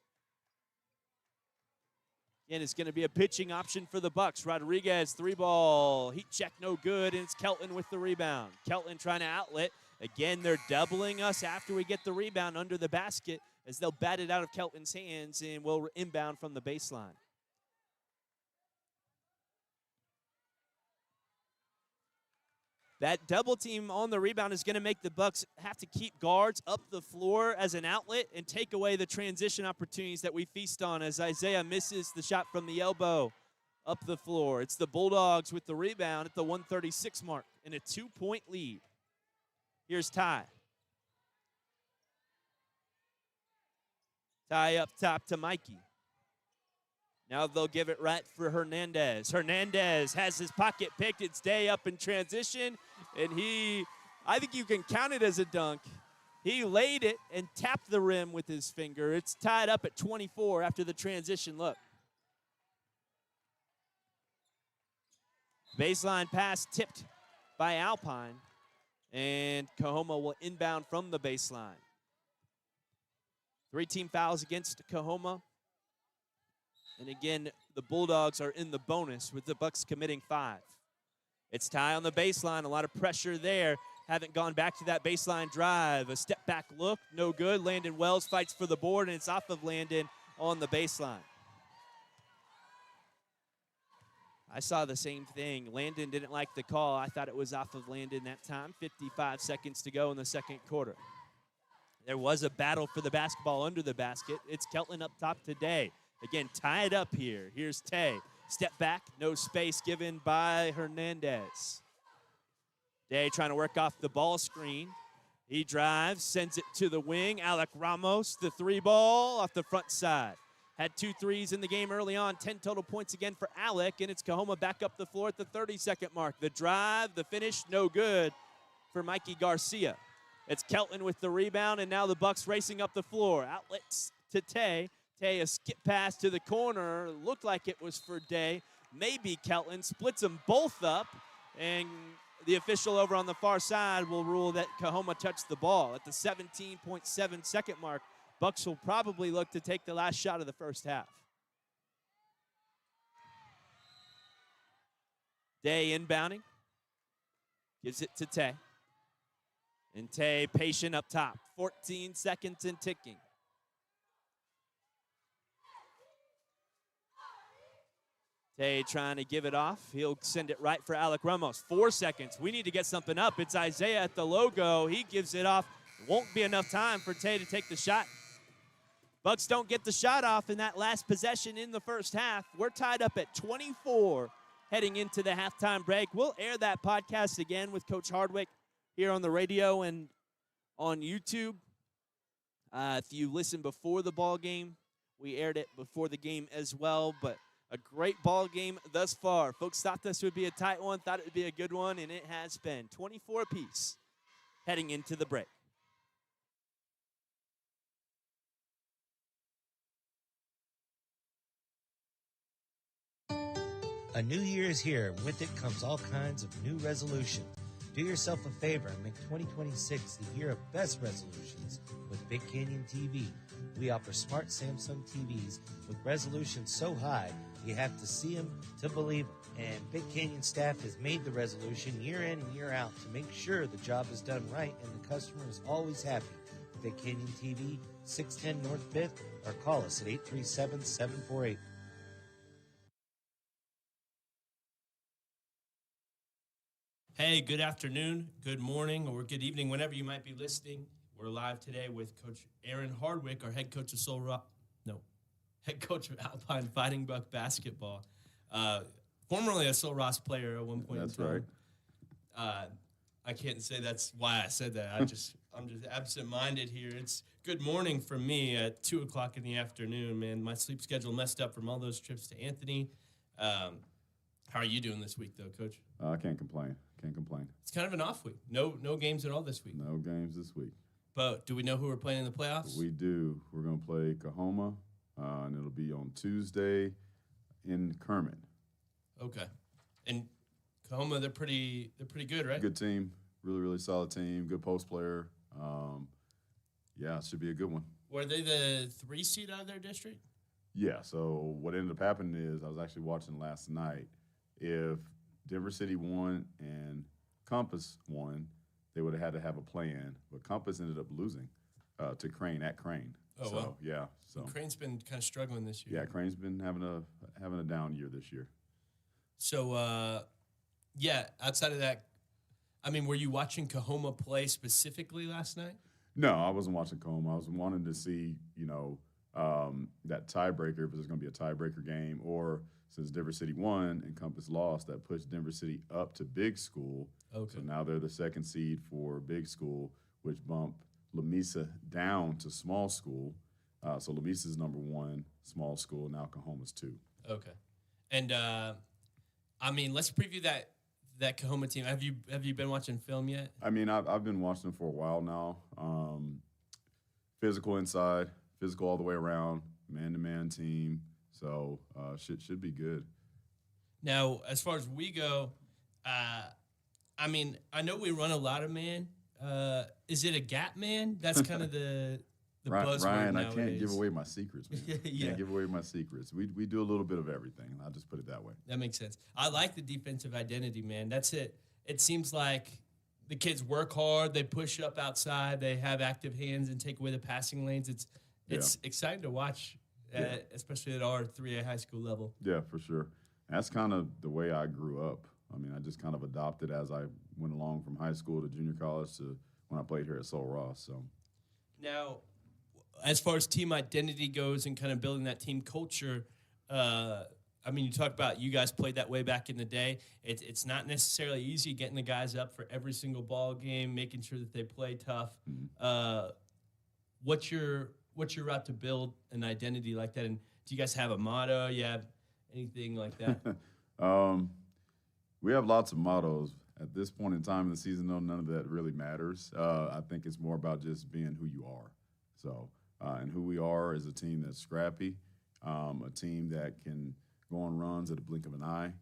And it's going to be a pitching option for the Bucks. Rodriguez, 3-ball, heat check, no good, and it's Kelton with the rebound. Kelton trying to outlet. Again, they're doubling us after we get the rebound under the basket, as they'll bat it out of Kelton's hands and will inbound from the baseline. That double team on the rebound is going to make the Bucks have to keep guards up the floor as an outlet and take away the transition opportunities that we feast on, as Isaiah misses the shot from the elbow up the floor. It's the Bulldogs with the rebound at the 136 mark and a 2-point lead. Here's Ty. Ty up top to Mikey. Now they'll give it right for Hernandez. Hernandez has his pocket picked. It's Day up in transition. And I think you can count it as a dunk. He laid it and tapped the rim with his finger. It's tied up at 24 after the transition look. Baseline pass tipped by Alpine. And Coahoma will inbound from the baseline. 3 team fouls against Coahoma. And again, the Bulldogs are in the bonus with the Bucks committing 5. It's Ty on the baseline, a lot of pressure there. Haven't gone back to that baseline drive. A step back look, no good. Landon Wells fights for the board, and it's off of Landon on the baseline. I saw the same thing. Landon didn't like the call. I thought it was off of Landon that time. 55 seconds to go in the second quarter. There was a battle for the basketball under the basket. It's Kelton up top today. Again, tied up here. Here's Tay. Step back, no space given by Hernandez. Day trying to work off the ball screen. He drives, sends it to the wing. Alec Ramos, the 3-ball off the front side. Had 2 threes in the game early on. 10 total points again for Alec, and it's Coahoma back up the floor at the 30-second mark. The drive, the finish, no good for Mikey Garcia. It's Kelton with the rebound, and now the Bucks racing up the floor. Outlets to Tay. Tay, a skip pass to the corner. Looked like it was for Day. Maybe Kelton splits them both up, and the official over on the far side will rule that Coahoma touched the ball. At the 17.7 second mark, Bucks will probably look to take the last shot of the first half. Day inbounding. Gives it to Tay. And Tay patient up top. 14 seconds and ticking. Tay trying to give it off. He'll send it right for Alec Ramos. 4 seconds. We need to get something up. It's Isaiah at the logo. He gives it off. Won't be enough time for Tay to take the shot. Bucks don't get the shot off in that last possession in the first half. We're tied up at 24 heading into the halftime break. We'll air that podcast again with Coach Hardwick here on the radio and on YouTube. If you listen before the ball game, we aired it before the game as well, but a great ball game thus far. Folks thought this would be a tight one, thought it would be a good one, and it has been. 24 apiece heading into the break. A new year is here, and with it comes all kinds of new resolutions. Do yourself a favor and make 2026 the year of best resolutions with Big Canyon TV. We offer smart Samsung TVs with resolutions so high you have to see them to believe them. And Big Canyon staff has made the resolution year in and year out to make sure the job is done right and the customer is always happy. Big Canyon TV, 610 North 5th, or call us at 837-748. Hey, good afternoon, good morning, or good evening, whenever you might be listening. We're live today with Coach Aaron Hardwick, our head coach of head coach of Alpine Fighting Buck basketball. Formerly a Sul Ross player at one point. That's right. I can't say that's why I said that. I'm just absent-minded here. It's good morning for me at 2 o'clock in the afternoon, man. My sleep schedule messed up from all those trips to Anthony. How are you doing this week, though, Coach? I can't complain. It's kind of an off week. No games at all this week. No games this week. But do we know who we're playing in the playoffs? We do. We're going to play Coahoma, and it'll be on Tuesday in Kermit. Okay. And Coahoma, they're pretty good, right? Good team. Really, really solid team. Good post player. Yeah, it should be a good one. Were they the 3 seed out of their district? Yeah, so what ended up happening is I was actually watching last night. If Denver City won and Compass won, they would have had to have a play-in. But Compass ended up losing to Crane at Crane. Oh, so, wow. Yeah. So Crane's been kind of struggling this year. Yeah, Crane's been having a down year this year. So, outside of that, I mean, were you watching Coahoma play specifically last night? No, I wasn't watching Coahoma. I was wanting to see, that tiebreaker, if there's going to be a tiebreaker game, or since Denver City won and Compass lost, that pushed Denver City up to big school. Okay. So now they're the 2nd seed for big school, which bumped Lamesa down to small school. So Lamesa's number 1, small school. Now Coahoma's 2. Okay. And let's preview that Coahoma team. Have you been watching film yet? I mean, I've been watching them for a while now. Physical inside, physical all the way around, man-to-man team. So should be good. Now, as far as we go, I know we run a lot of man. Is it a gap man? That's kind of the buzzword Ryan, nowadays. I can't give away my secrets, man. Yeah. Can't give away my secrets. We do a little bit of everything. I'll just put it that way. That makes sense. I like the defensive identity, man. That's it. It seems like the kids work hard. They push up outside. They have active hands and take away the passing lanes. It's exciting to watch, especially at our 3A high school level. Yeah, for sure. That's kind of the way I grew up. I mean, I just kind of adopted as I went along from high school to junior college to when I played here at Sul Ross. So now, as far as team identity goes and kind of building that team culture, you talked about you guys played that way back in the day. It's not necessarily easy getting the guys up for every single ball game, making sure that they play tough. Mm-hmm. What's your route to build an identity like that? And do you guys have a motto? You have anything like that? We have lots of mottos. At this point in time in the season, though, none of that really matters. I think it's more about just being who you are. So, and who we are is a team that's scrappy, a team that can go on runs at the blink of an eye.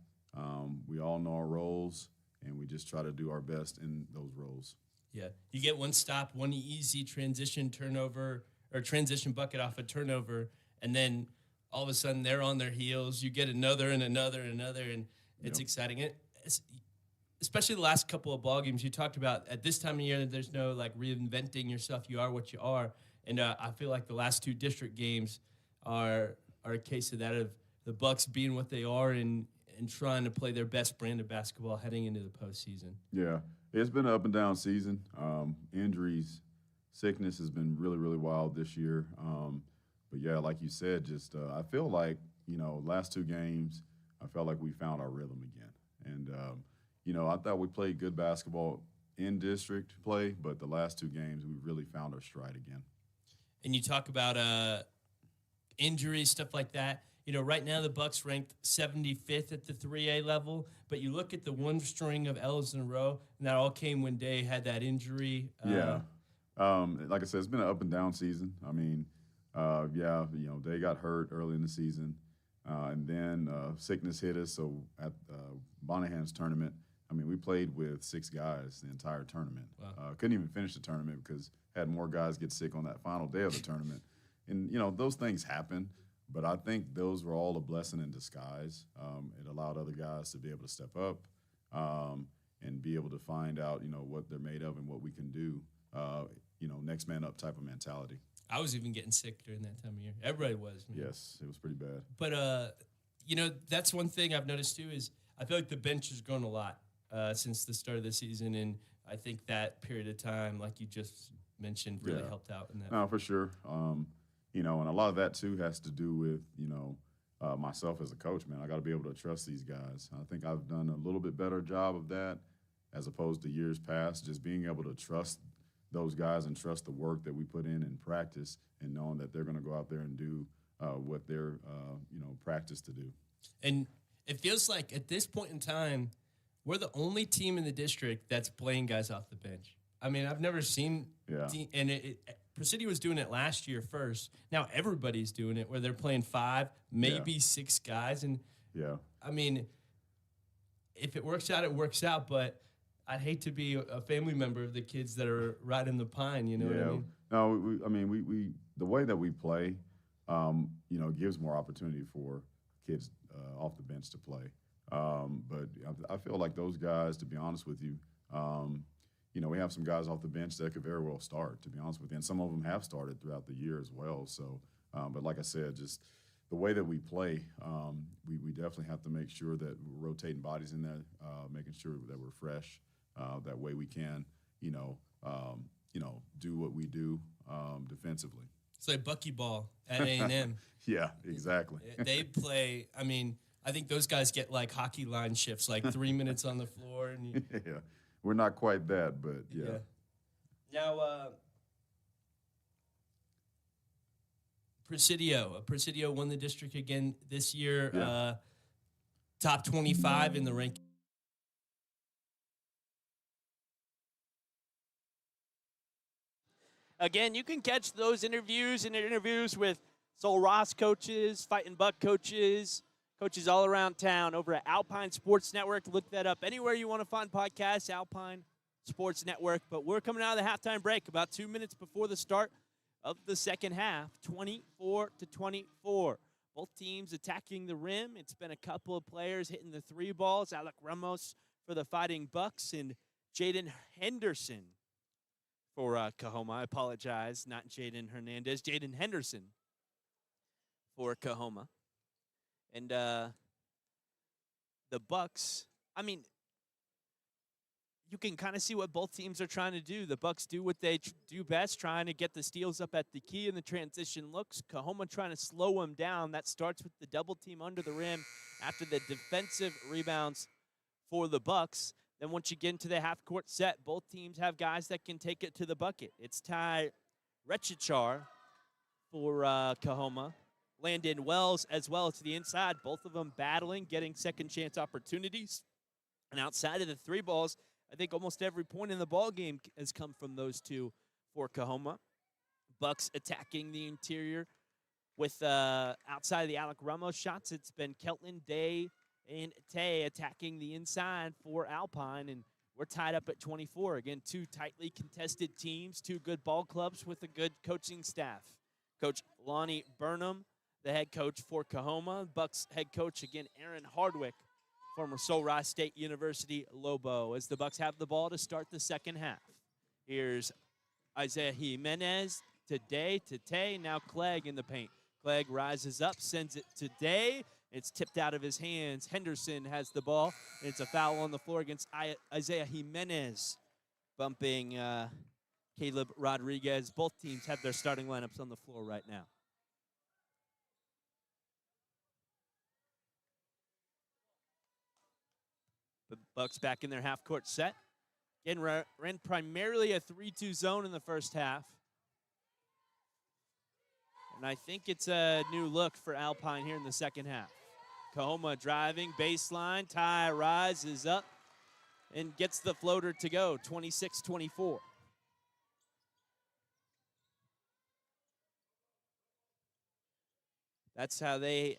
We all know our roles, and we just try to do our best in those roles. Yeah. You get one stop, one easy transition turnover or transition bucket off a turnover, and then all of a sudden they're on their heels. You get another and another and another, and it's exciting. Especially the last couple of ball games you talked about. At this time of year, there's no reinventing yourself. You are what you are, and I feel like the last 2 district games are a case of that, of the Bucks being what they are and trying to play their best brand of basketball heading into the postseason. Yeah, it's been an up and down season. Injuries, sickness has been really, really wild this year. But yeah, like you said, just I feel like last 2 games, I felt like we found our rhythm again, and I thought we played good basketball in district play, but the last 2 games we really found our stride again. And you talk about injuries, stuff like that. Right now the Bucks ranked 75th at the 3A level, but you look at the one string of L's in a row, and that all came when Day had that injury. Like I said, it's been an up and down season. I mean, Day got hurt early in the season, and then sickness hit us. So at Bonahan's tournament, I mean, we played with 6 guys the entire tournament. Wow. Couldn't even finish the tournament because had more guys get sick on that final day of the tournament. And, those things happen. But I think those were all a blessing in disguise. It allowed other guys to be able to step up and be able to find out, what they're made of and what we can do, next man up type of mentality. I was even getting sick during that time of year. Everybody was. Man. Yes, it was pretty bad. But, that's one thing I've noticed too is I feel like the bench has grown a lot since the start of the season. And I think that period of time, like you just mentioned, really helped out in that. No, for sure. And a lot of that too has to do with, myself as a coach, man. I got to be able to trust these guys. I think I've done a little bit better job of that as opposed to years past, just being able to trust those guys and trust the work that we put in practice and knowing that they're going to go out there and do what they're, practiced to do. And it feels like at this point in time, we're the only team in the district that's playing guys off the bench. I mean, I've never seen Presidio was doing it last year first. Now everybody's doing it where they're playing 5, maybe 6 guys. And, I mean, if it works out, it works out. But I'd hate to be a family member of the kids that are riding the pine, you know what I mean? No, we the way that we play, gives more opportunity for kids off the bench to play. But I feel like those guys, to be honest with you, we have some guys off the bench that could very well start, to be honest with you. And some of them have started throughout the year as well. So, but like I said, just the way that we play, we definitely have to make sure that we're rotating bodies in there, making sure that we're fresh. That way we can, do what we do defensively. It's like buckyball at A&M. Yeah, exactly. They play, I mean, I think those guys get like hockey line shifts, like 3 minutes on the floor. And yeah, we're not quite that, but yeah. Now, Presidio won the district again this year. Top 25 in the ranking. Again, you can catch those interviews with Soul Ross coaches, Fighting Buck coaches all around town over at Alpine Sports Network. Look that up anywhere you want to find podcasts, Alpine Sports Network. But we're coming out of the halftime break about 2 minutes before the start of the second half, 24-24. Both teams attacking the rim. It's been a couple of players hitting the 3 balls. Alec Ramos for the Fighting Bucks and Jaden Henderson for Coahoma. I apologize, not Jaden Hernandez. Jaden Henderson for Coahoma. And the Bucks, I mean, you can kind of see what both teams are trying to do. The Bucks do what they do best, trying to get the steals up at the key in the transition looks. Coahoma trying to slow them down. That starts with the double team under the rim after the defensive rebounds for the Bucks. Then once you get into the half-court set, both teams have guys that can take it to the bucket. It's Ty Rechichar for Coahoma. Landon Wells as well to the inside. Both of them battling, getting second-chance opportunities. And outside of the 3 balls, I think almost every point in the ball game has come from those two for Coahoma. Bucks attacking the interior with outside of the Alec Ramos shots. It's been Kelton, Day, and Tay attacking the inside for Alpine, and we're tied up at 24. Again, 2 tightly contested teams, 2 good ball clubs with a good coaching staff. Coach Lonnie Burnham, the head coach for Coahoma. Bucks head coach, again, Aaron Hardwick, former Soul Ross State University Lobo, as the Bucks have the ball to start the second half. Here's Isaiah Jimenez to Day, to Tay, now Clegg in the paint. Clegg rises up, sends it to Day. It's tipped out of his hands. Henderson has the ball, and it's a foul on the floor against Isaiah Jimenez, bumping Caleb Rodriguez. Both teams have their starting lineups on the floor right now. The Bucks back in their half-court set. Again, ran primarily a 3-2 zone in the first half. And I think it's a new look for Alpine here in the second half. Coahoma driving, baseline. Ty rises up and gets the floater to go, 26-24. That's how they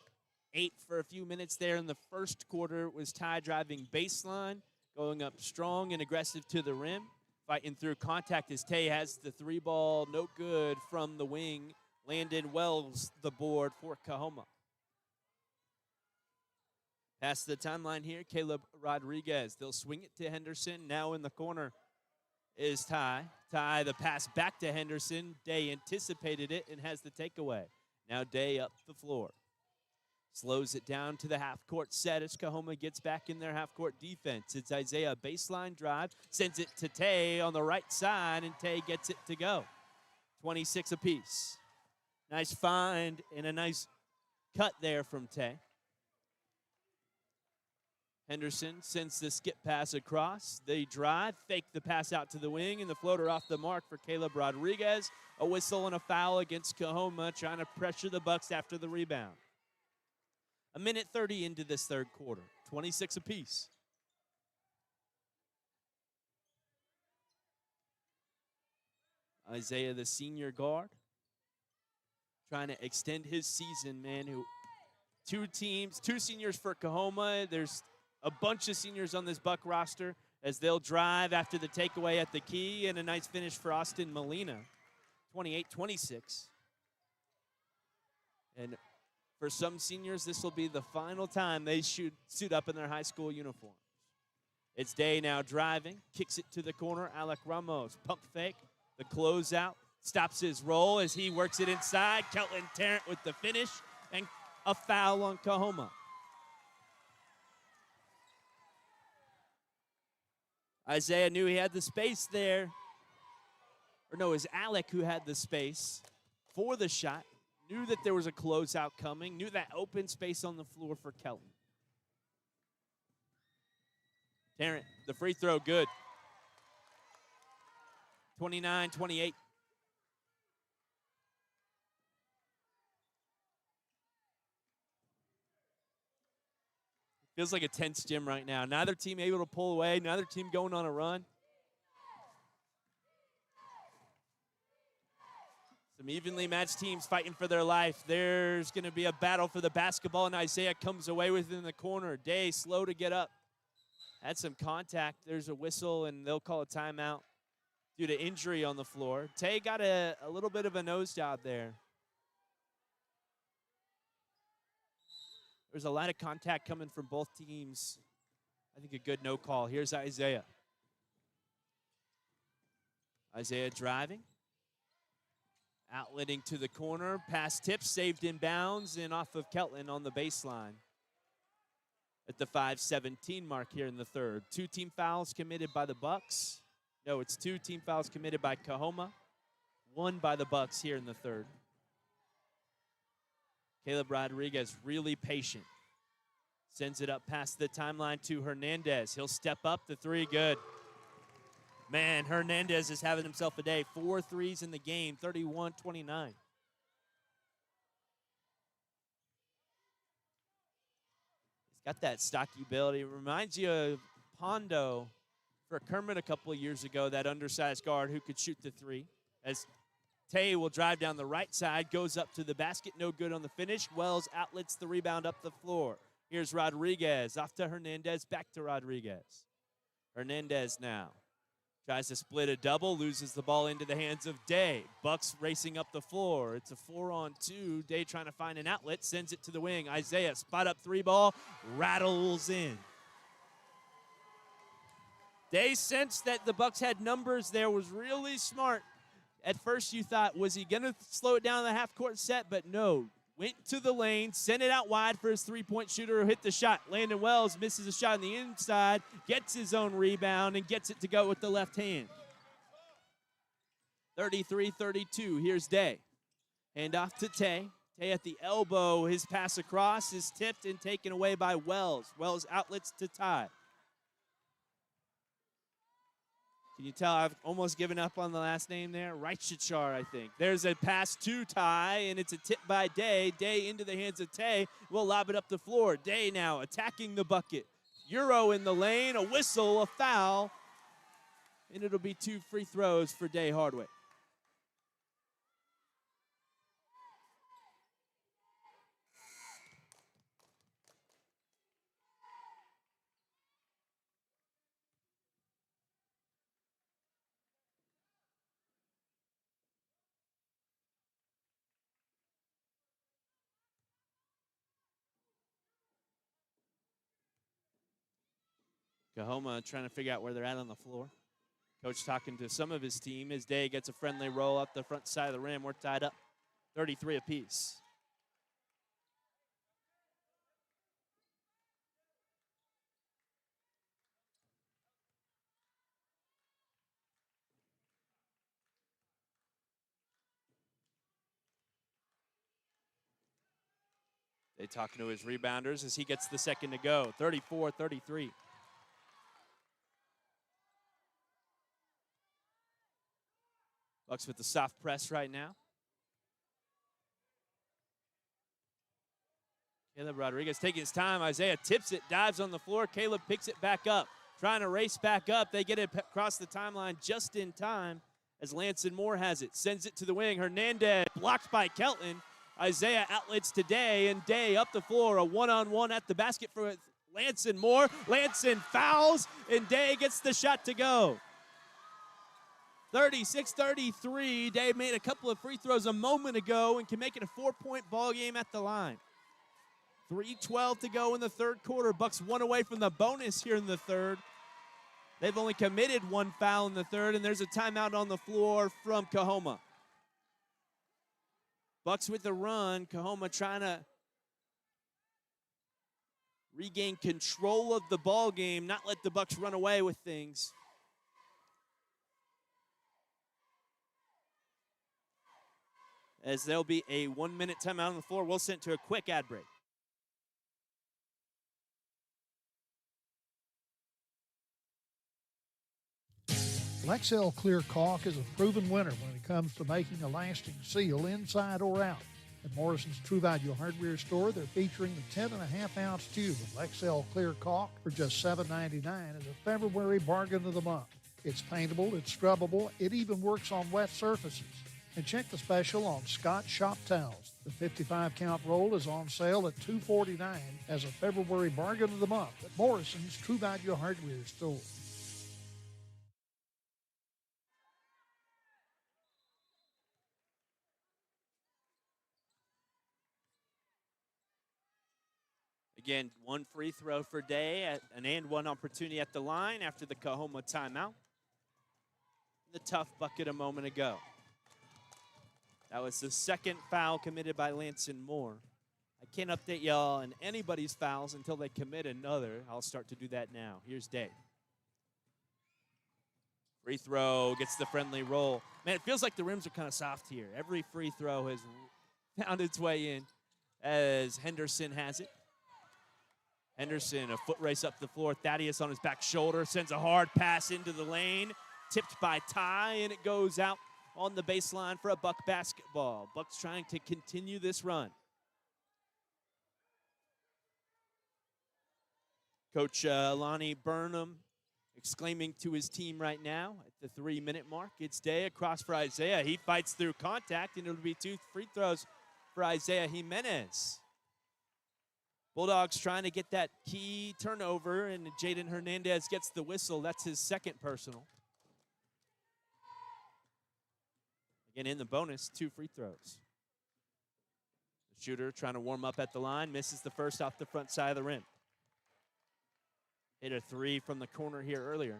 ate for a few minutes there in the first quarter. Was Ty driving baseline, going up strong and aggressive to the rim. Fighting through contact as Tay has the 3-ball, no good from the wing. Landon Wells the board for Coahoma. Past the timeline here, Caleb Rodriguez. They'll swing it to Henderson. Now in the corner is Ty. Ty, the pass back to Henderson. Day anticipated it and has the takeaway. Now Day up the floor. Slows it down to the half-court set as Coahoma gets back in their half-court defense. It's Isaiah, baseline drive, sends it to Tay on the right side, and Tay gets it to go. 26 apiece. Nice find and a nice cut there from Tay. Henderson sends the skip pass across. They drive, fake the pass out to the wing, and the floater off the mark for Caleb Rodriguez. A whistle and a foul against Coahoma, trying to pressure the Bucks after the rebound. A minute 30 into this third quarter, 26 apiece. Isaiah, the senior guard, trying to extend his season, man. Two seniors for Coahoma. There's a bunch of seniors on this Buck roster as they'll drive after the takeaway at the key, and a nice finish for Austin Molina, 28-26. And for some seniors, this will be the final time they should suit up in their high school uniforms. It's Day now driving, kicks it to the corner. Alec Ramos, pump fake, the closeout, stops his roll as he works it inside. Kelton Tarrant with the finish, and a foul on Coahoma. Isaiah knew he had the space there. Or no, it was Alec who had the space for the shot. Knew that there was a closeout coming. Knew that open space on the floor for Kelton. Tarrant, the free throw, good. 29-28. Feels like a tense gym right now. Neither team able to pull away. Neither team going on a run. Some evenly matched teams fighting for their life. There's going to be a battle for the basketball, and Isaiah comes away with it in the corner. Day slow to get up. Had some contact. There's a whistle, and they'll call a timeout due to injury on the floor. Tay got a little bit of a nose job there. There's a lot of contact coming from both teams. I think a good no call. Here's Isaiah. Isaiah driving. Outletting to the corner. Pass tip, saved in bounds, and off of Kelton on the baseline. At the 5:17 mark here in the third. 2 team fouls committed by the Bucks. No, it's 2 team fouls committed by Coahoma. 1 by the Bucks here in the third. Caleb Rodriguez really patient. Sends it up past the timeline to Hernandez. He'll step up, the 3 good. Man, Hernandez is having himself a day. 4 threes in the game, 31-29. He's got that stocky ability. It reminds you of Pondo for Kermit a couple of years ago, that undersized guard who could shoot the 3. As Tay will drive down the right side, goes up to the basket, no good on the finish. Wells outlets the rebound up the floor. Here's Rodriguez, off to Hernandez, back to Rodriguez. Hernandez now tries to split a double, loses the ball into the hands of Day. Bucks racing up the floor. It's a 4-on-2. Day trying to find an outlet, sends it to the wing. Isaiah, spot up 3 ball, rattles in. Day sensed that the Bucks had numbers there, was really smart. At first you thought, was he going to slow it down in the half-court set? But no. Went to the lane, sent it out wide for his 3-point shooter who hit the shot. Landon Wells misses a shot on the inside, gets his own rebound, and gets it to go with the left hand. 33-32, here's Day. Hand off to Tay. Tay at the elbow, his pass across is tipped and taken away by Wells. Wells outlets to Ty. Can you tell I've almost given up on the last name there? Reichachar, I think. There's a pass to Ty, and it's a tip by Day. Day into the hands of Tay. We'll lob it up the floor. Day now attacking the bucket. Euro in the lane, a whistle, a foul, and it'll be 2 free throws for Day Hardwick. Coahoma trying to figure out where they're at on the floor. Coach talking to some of his team as Day gets a friendly roll up the front side of the rim. We're tied up 33 apiece. They talking to his rebounders as he gets the second to go. 34-33. Bucks with the soft press right now. Caleb Rodriguez taking his time. Isaiah tips it, dives on the floor. Caleb picks it back up, trying to race back up. They get it across the timeline just in time as Lanson Moore has it. Sends it to the wing. Hernandez blocked by Kelton. Isaiah outlets to Day, and Day up the floor. A one-on-one at the basket for Lanson Moore. Lanson fouls, and Day gets the shot to go. 36-33. Day made a couple of free throws a moment ago and can make it a 4-point ball game at the line. 3:12 to go in the third quarter. Bucks one away from the bonus here in the third. They've only committed one foul in the third, and there's a timeout on the floor from Coahoma. Bucks with the run. Coahoma trying to regain control of the ball game, not let the Bucks run away with things. As there'll be a 1-minute timeout on the floor. We'll send to a quick ad break. Lexel Clear Caulk is a proven winner when it comes to making a lasting seal inside or out. At Morrison's True Value Hardware store, they're featuring the 10.5-ounce tube of Lexel Clear Caulk for just $7.99 as a February bargain of the month. It's paintable, it's scrubbable, it even works on wet surfaces. And check the special on Scott Shop Towels. The 55-count roll is on sale at $2.49 as a February bargain of the month at Morrison's True Value Hardware store. Again, one free throw for Day, an and one opportunity at the line after the Coahoma timeout. The tough bucket a moment ago. That was the second foul committed by Lanson Moore. I can't update y'all on anybody's fouls until they commit another. I'll start to do that now. Here's Day. Free throw, gets the friendly roll. Man, it feels like the rims are kind of soft here. Every free throw has found its way in as Henderson has it. Henderson, a foot race up the floor. Thaddeus on his back shoulder, sends a hard pass into the lane. Tipped by Ty, and it goes out on the baseline for a Buck basketball. Bucks trying to continue this run. Coach Lonnie Burnham exclaiming to his team right now at the 3-minute mark. It's Day across for Isaiah. He fights through contact, and it'll be 2 free throws for Isaiah Jimenez. Bulldogs trying to get that key turnover, and Jaden Hernandez gets the whistle. That's his second personal. Again, in the bonus, 2 free throws. The shooter trying to warm up at the line, misses the first off the front side of the rim. Hit a 3 from the corner here earlier.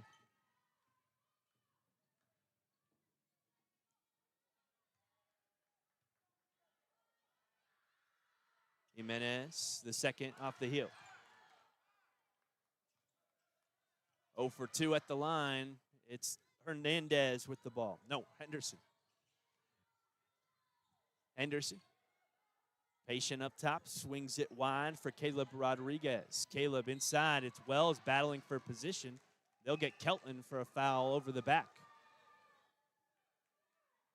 Jimenez, the second off the heel. 0 for 2 at the line. It's Hernandez with the ball. No, Henderson. Henderson, patient up top, swings it wide for Caleb Rodriguez. Caleb inside, it's Wells battling for position. They'll get Kelton for a foul over the back.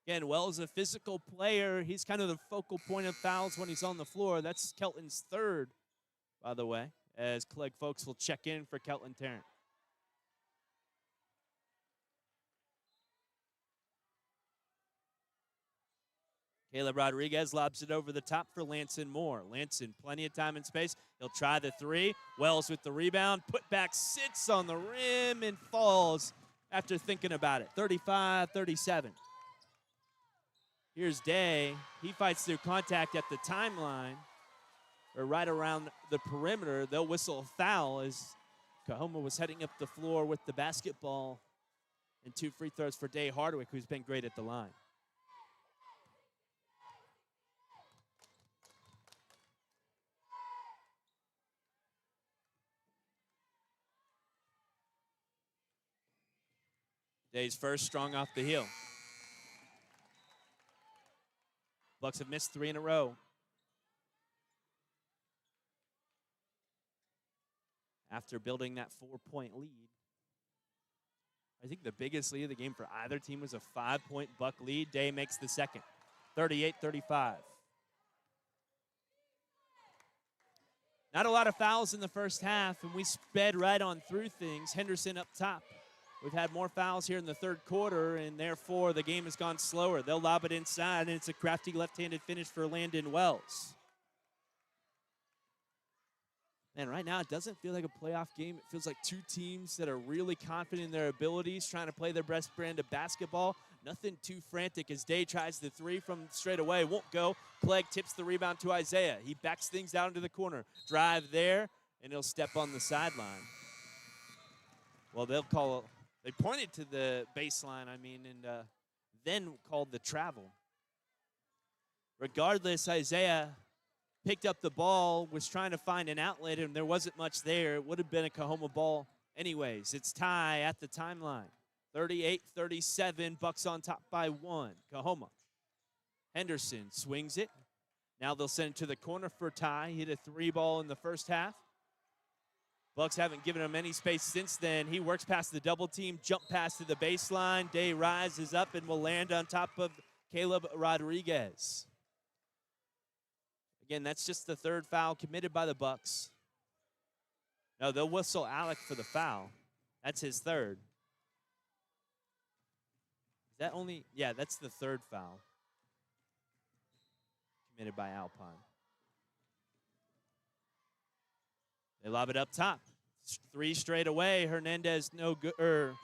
Again, Wells is a physical player. He's kind of the focal point of fouls when he's on the floor. That's Kelton's third, by the way, as Clegg folks will check in for Kelton Tarrant. Caleb Rodriguez lobs it over the top for Lanson Moore. Lanson, plenty of time and space. He'll try the 3. Wells with the rebound. Put back, sits on the rim and falls after thinking about it. 35-37. Here's Day. He fights through contact at the timeline, or right around the perimeter. They'll whistle a foul as Coahoma was heading up the floor with the basketball and 2 free throws for Day Hardwick, who's been great at the line. Day's first, strong off the heel. Bucks have missed 3 in a row. After building that 4-point lead. I think the biggest lead of the game for either team was a 5-point Buck lead. Day makes the second, 38-35. Not a lot of fouls in the first half, and we sped right on through things. Henderson up top. We've had more fouls here in the third quarter, and therefore the game has gone slower. They'll lob it inside, and it's a crafty left-handed finish for Landon Wells. Man, right now it doesn't feel like a playoff game. It feels like two teams that are really confident in their abilities, trying to play their best brand of basketball. Nothing too frantic as Day tries the 3 from straight away. Won't go. Clegg tips the rebound to Isaiah. He backs things down into the corner. Drive there, and he'll step on the sideline. Well, they pointed to the baseline, and then called the travel. Regardless, Isaiah picked up the ball, was trying to find an outlet, and there wasn't much there. It would have been a Coahoma ball anyways. It's tie at the timeline. 38-37, Bucks on top by 1. Coahoma. Henderson swings it. Now they'll send it to the corner for Ty. Hit a 3 ball in the first half. Bucks haven't given him any space since then. He works past the double team, jump pass to the baseline. Day rises up and will land on top of Caleb Rodriguez. Again, that's just the 3rd foul committed by the Bucks. No, they'll whistle Alec for the foul. That's his 3rd. Is that only? Yeah, that's the 3rd foul committed by Alpine. They lob it up top. 3 straight away. Hernandez no good,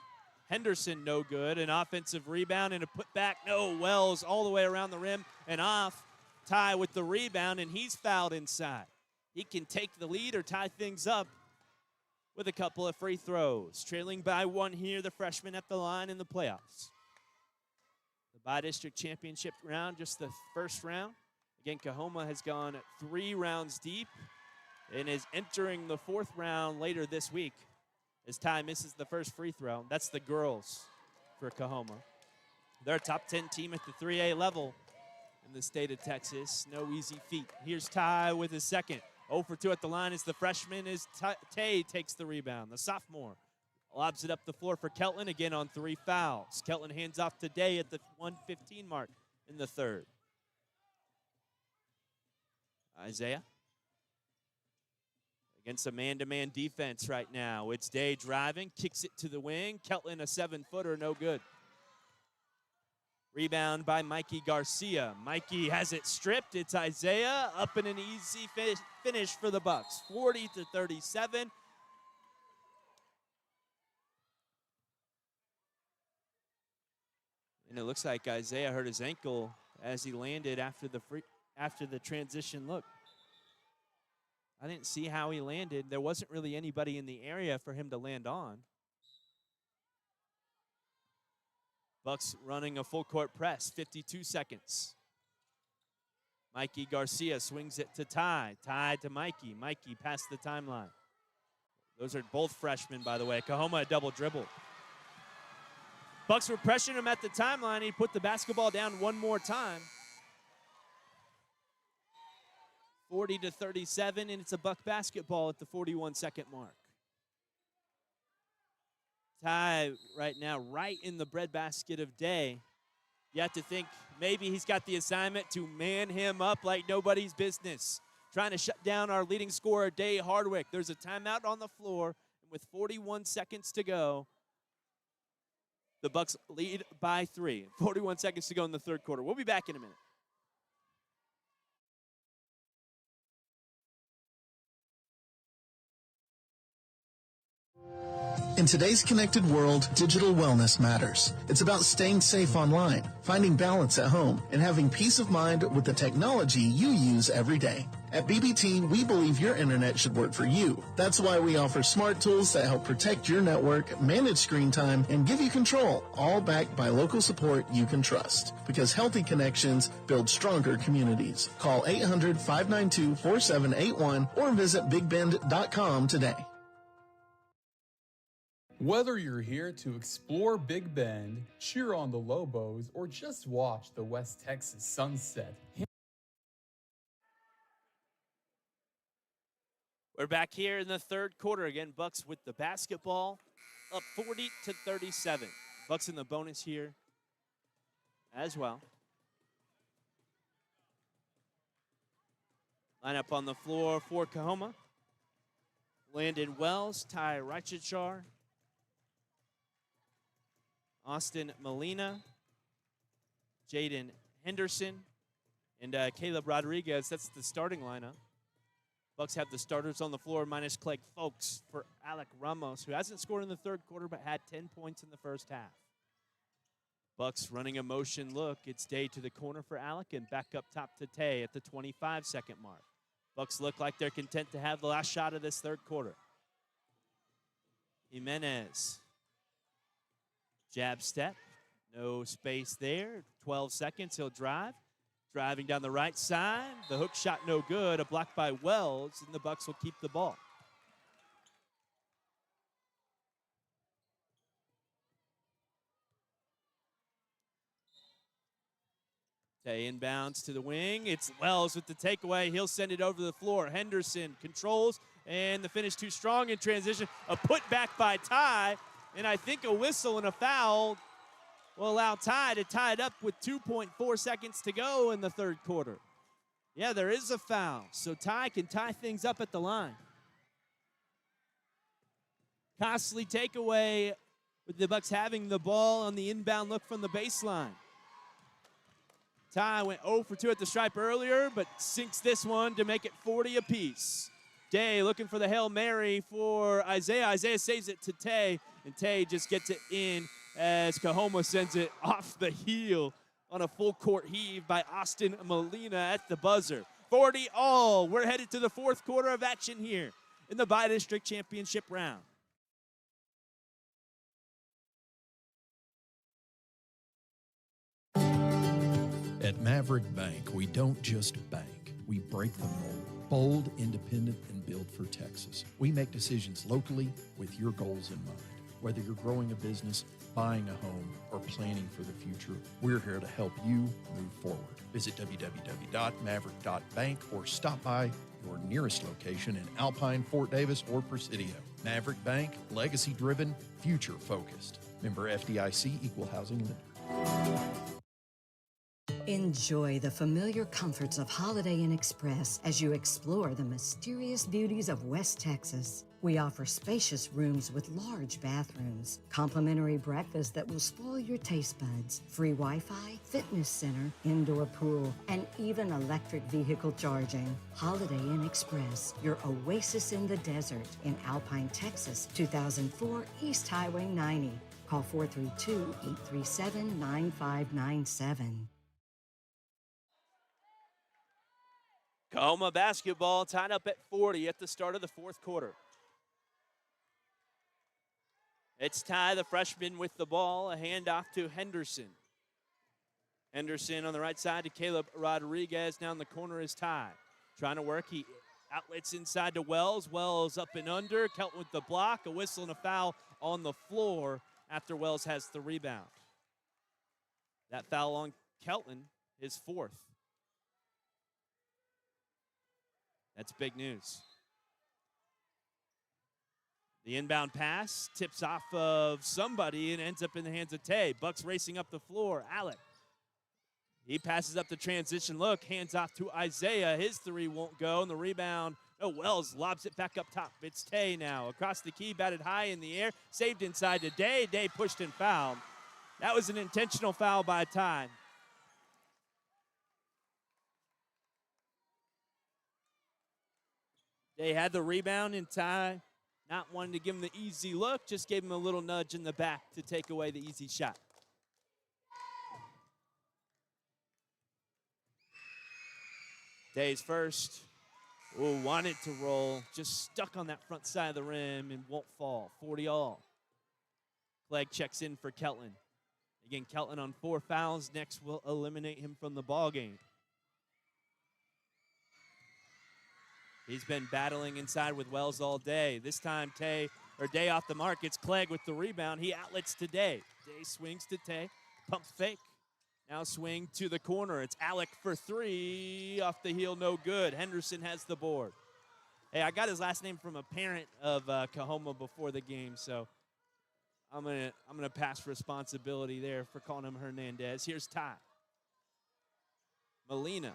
Henderson no good. An offensive rebound and a putback. No, Wells all the way around the rim and off. Ty with the rebound, and he's fouled inside. He can take the lead or tie things up with a couple of free throws. Trailing by 1 here, the freshman at the line in the playoffs. The bi-district championship round, just the first round. Again, Coahoma has gone 3 rounds deep and is entering the 4th round later this week as Ty misses the first free throw. That's the girls for Coahoma. They're a top 10 team at the 3A level in the state of Texas. No easy feat. Here's Ty with his second. 0 for 2 at the line as the freshman as Tay takes the rebound. The sophomore lobs it up the floor for Keltland again on 3 fouls. Keltland hands off to Day at the 1:15 mark in the 3rd. Isaiah against a man-to-man defense right now. It's Day driving, kicks it to the wing. Keltland a 7-footer, no good. Rebound by Mikey Garcia. Mikey has it stripped. It's Isaiah up in an easy finish for the Bucks. 40-37. And it looks like Isaiah hurt his ankle as he landed after the transition look. I didn't see how he landed. There wasn't really anybody in the area for him to land on. Bucks running a full court press, 52 seconds. Mikey Garcia swings it to Ty. Ty to Mikey. Mikey past the timeline. Those are both freshmen, by the way. Coahoma a double dribble. Bucks were pressuring him at the timeline. He put the basketball down one more time. 40-37, and it's a Buck basketball at the 41-second mark. Ty right now right in the breadbasket of Day. You have to think maybe he's got the assignment to man him up like nobody's business. Trying to shut down our leading scorer, Day Hardwick. There's a timeout on the floor, and with 41 seconds to go, the Bucks lead by 3. 41 seconds to go in the 3rd quarter. We'll be back in a minute. In today's connected world, digital wellness matters. It's about staying safe online, finding balance at home, and having peace of mind with the technology you use every day. At BBT, we believe your internet should work for you. That's why we offer smart tools that help protect your network, manage screen time, and give you control, all backed by local support you can trust. Because healthy connections build stronger communities. Call 800-592-4781 or visit bigbend.com today. Whether you're here to explore Big Bend, cheer on the Lobos, or just watch the West Texas sunset. We're back here in the third quarter again. Bucks with the basketball, up 40-37. Bucks in the bonus here as well. Lineup on the floor for Coahoma: Landon Wells, Ty Reichachar, Austin Molina, Jaden Henderson, and Caleb Rodriguez. That's the starting lineup. Bucks have the starters on the floor minus Clegg Folks for Alec Ramos, who hasn't scored in the third quarter but had 10 points in the first half. Bucks running a motion look. It's Day to the corner for Alec and back up top to Tay at the 25-second mark. Bucks look like they're content to have the last shot of this third quarter. Jimenez. Jab step, no space there. 12 seconds, he'll drive. Driving down the right side, the hook shot no good. A block by Wells, and the Bucks will keep the ball. Tay inbounds to the wing. It's Wells with the takeaway. He'll send it over the floor. Henderson controls, and the finish too strong in transition. A putback by Ty. And I think a whistle and a foul will allow Ty to tie it up with 2.4 seconds to go in the third quarter. Yeah, there is a foul, so Ty can tie things up at the line. Costly takeaway with the Bucks having the ball on the inbound look from the baseline. Ty went 0 for 2 at the stripe earlier, but sinks this one to make it 40 apiece. Day looking for the Hail Mary for Isaiah. Isaiah saves it to Tay, and Tay just gets it in as Coahoma sends it off the heel on a full court heave by Austin Molina at the buzzer. 40 all. We're headed to the fourth quarter of action here in the Bi-District Championship round. At Maverick Bank, we don't just bank, we break the mold. Bold, independent, and built for Texas. We make decisions locally with your goals in mind. Whether you're growing a business, buying a home, or planning for the future, we're here to help you move forward. Visit www.maverick.bank or stop by your nearest location in Alpine, Fort Davis, or Presidio. Maverick Bank, legacy-driven, future-focused. Member FDIC, Equal Housing Lender. Enjoy the familiar comforts of Holiday Inn Express as you explore the mysterious beauties of West Texas. We offer spacious rooms with large bathrooms, complimentary breakfast that will spoil your taste buds, free Wi-Fi, fitness center, indoor pool, and even electric vehicle charging. Holiday Inn Express, your oasis in the desert in Alpine, Texas, 2004 East Highway 90. Call 432-837-9597. Coahoma basketball tied up at 40 at the start of the fourth quarter. It's Ty, the freshman, with the ball. A handoff to Henderson. Henderson on the right side to Caleb Rodriguez. Down the corner is Ty. Trying to work. He outlets inside to Wells. Wells up and under. Kelton with the block. A whistle and a foul on the floor after Wells has the rebound. That foul on Kelton, his fourth. That's big news. The inbound pass tips off of somebody and ends up in the hands of Tay. Bucks racing up the floor. Alec. He passes up the transition look. Hands off to Isaiah. His three won't go. And the rebound. Oh, Wells lobs it back up top. It's Tay now. Across the key, batted high in the air. Saved inside to Day. Day pushed and fouled. That was an intentional foul by Ty. They had the rebound, and Ty Not wanting to give him the easy look, just gave him a little nudge in the back to take away the easy shot. Day's first. Oh, wanted to roll. Just stuck on that front side of the rim and won't fall. 40 all. Clegg checks in for Keltland. Again, Keltland on 4 fouls. Next will eliminate him from the ball game. He's been battling inside with Wells all day. This time, Day off the mark. It's Clegg with the rebound. He outlets to Day. Day swings to Tay. Pump fake. Now swing to the corner. It's Alec for 3. Off the heel, no good. Henderson has the board. Hey, I got his last name from a parent of Coahoma before the game, so I'm gonna pass responsibility there for calling him Hernandez. Here's Ty. Molina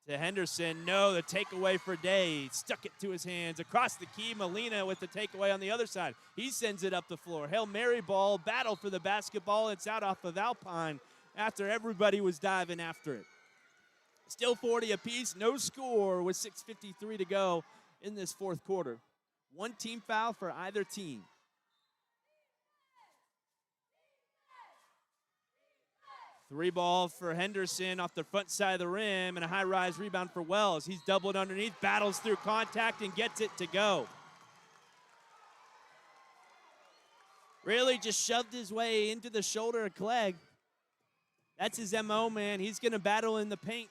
to Henderson. No, the takeaway for Day. Stuck it to his hands. Across the key, Molina with the takeaway on the other side. He sends it up the floor. Hail Mary ball, battle for the basketball. It's out off of Alpine after everybody was diving after it. Still 40 apiece, no score with 6:53 to go in this fourth quarter. 1 team foul for either team. Three ball for Henderson off the front side of the rim, and a high-rise rebound for Wells. He's doubled underneath, battles through contact, and gets it to go. Really just shoved his way into the shoulder of Clegg. That's his MO, man. He's going to battle in the paint.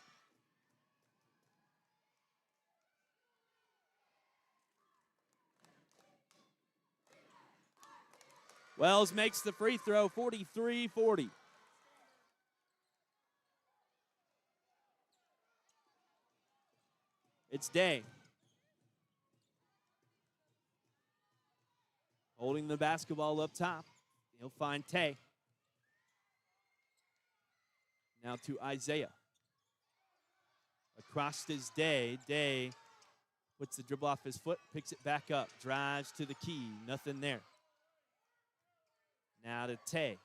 Wells makes the free throw, 43-40. It's Day. Holding the basketball up top. He'll find Tay. Now to Isaiah. Across his Day. Day puts the dribble off his foot, picks it back up, drives to the key. Nothing there. Now to Tay.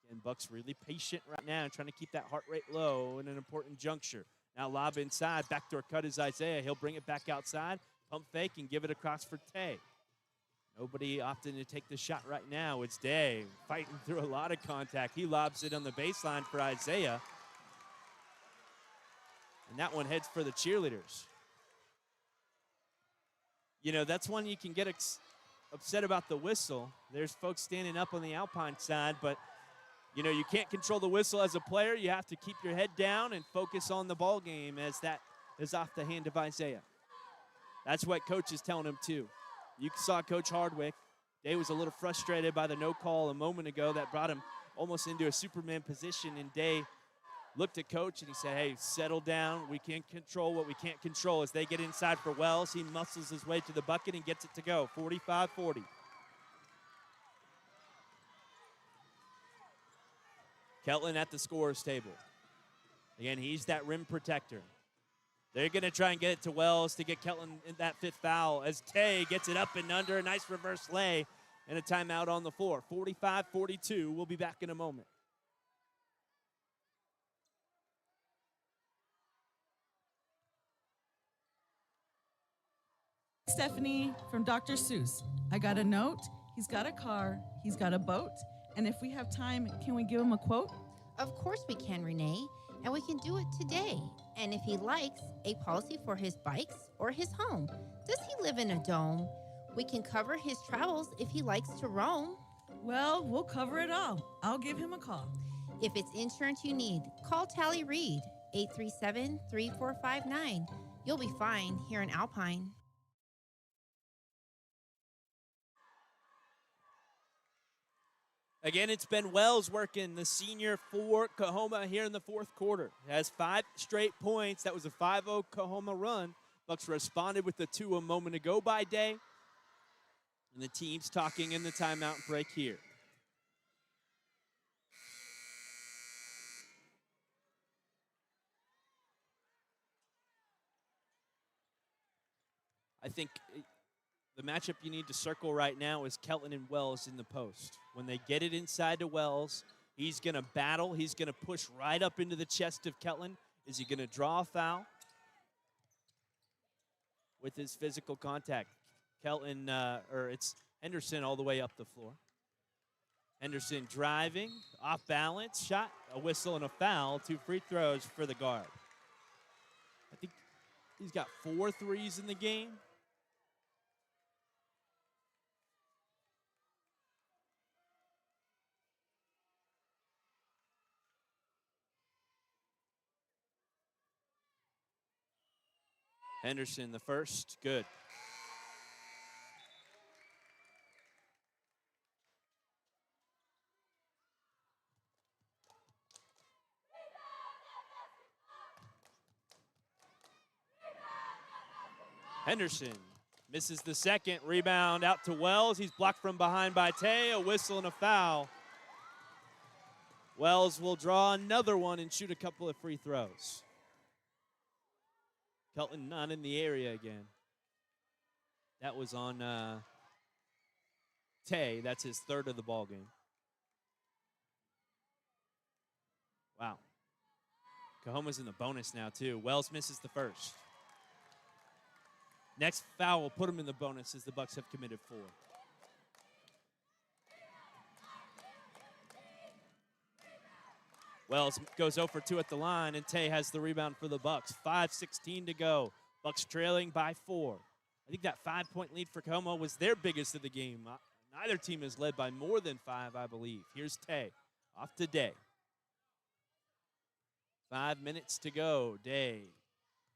And Buck's really patient right now, trying to keep that heart rate low in an important juncture. Now lob inside, backdoor cut is Isaiah. He'll bring it back outside, pump fake, and give it across for Tay. Nobody opting to take the shot right now. It's Day fighting through a lot of contact. He lobs it on the baseline for Isaiah. And that one heads for the cheerleaders. You know, that's one you can get upset about the whistle. There's folks standing up on the Alpine side, but you know, you can't control the whistle as a player. You have to keep your head down and focus on the ball game, as that is off the hand of Isaiah. That's what Coach is telling him too. You saw Coach Hardwick. Day was a little frustrated by the no call a moment ago that brought him almost into a Superman position, and Day looked at Coach and he said, hey, settle down. We can't control what we can't control. As they get inside for Wells, he muscles his way to the bucket and gets it to go, 45-40. Keltland at the scorer's table. Again, he's that rim protector. They're going to try and get it to Wells to get Keltland in that 5th foul as Tay gets it up and under. A nice reverse lay and a timeout on the floor. 45-42. We'll be back in a moment. Stephanie from Dr. Seuss. I got a note, he's got a car, he's got a boat, and if we have time, can we give him a quote? Of course we can, Renee, and we can do it today. And if he likes, a policy for his bikes or his home. Does he live in a dome? We can cover his travels if he likes to roam. Well, we'll cover it all. I'll give him a call. If it's insurance you need, call Tally Reed, 837-3459. You'll be fine here in Alpine. Again, it's Ben Wells working, the senior for Coahoma here in the fourth quarter. Has 5 straight points. That was a 5-0 Coahoma run. Bucks responded with the 2 a moment ago by Day. And the team's talking in the timeout break here. I think the matchup you need to circle right now is Keltland and Wells in the post. When they get it inside to Wells, he's going to battle. He's going to push right up into the chest of Keltland. Is he going to draw a foul with his physical contact? Kelton, or it's Henderson all the way up the floor. Henderson driving, off balance, shot, a whistle and a foul, 2 free throws for the guard. I think he's got 4 threes in the game. Henderson, the first, good. Henderson misses the second, rebound out to Wells. He's blocked from behind by Tay, a whistle and a foul. Wells will draw another one and shoot a couple of free throws. Kelton not in the area again. That was on Tay. That's his third of the ball game. Wow. Coahoma's in the bonus now, too. Wells misses the first. Next foul will put him in the bonus as the Bucks have committed 4. Wells goes 0 for 2 at the line, and Tay has the rebound for the Bucks. 5:16 to go. Bucks trailing by 4. I think that 5-point lead for Coahoma was their biggest of the game. Neither team has led by more than 5, I believe. Here's Tay, off to Day. 5 minutes to go. Day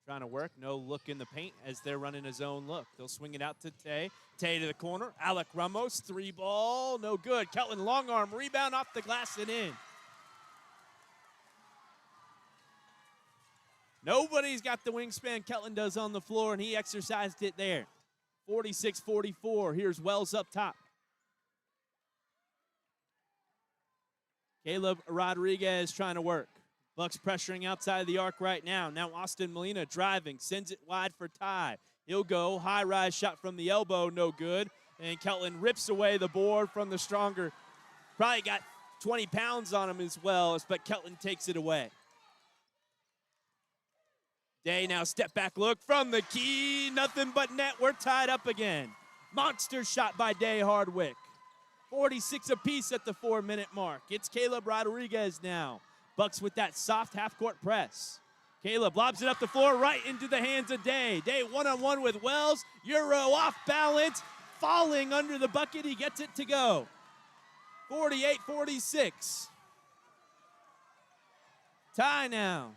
trying to work, no look in the paint as they're running a zone look. They'll swing it out to Tay. Tay to the corner. Alec Ramos, 3 ball, no good. Kelton long arm, rebound off the glass and in. Nobody's got the wingspan Kelton does on the floor, and he exercised it there. 46-44. Here's Wells up top. Caleb Rodriguez trying to work. Bucks pressuring outside of the arc right now. Now Austin Molina driving, sends it wide for Ty. He'll go, high-rise shot from the elbow, no good. And Kelton rips away the board from the stronger. Probably got 20 pounds on him as well, but Kelton takes it away. Day now step back look from the key, nothing but net. We're tied up again. Monster shot by Day Hardwick. 46 apiece at the 4-minute mark. It's Caleb Rodriguez now. Bucks with that soft half-court press. Caleb lobs it up the floor right into the hands of Day. Day one-on-one with Wells. Euro off balance, falling under the bucket. He gets it to go. 48-46. Tie now.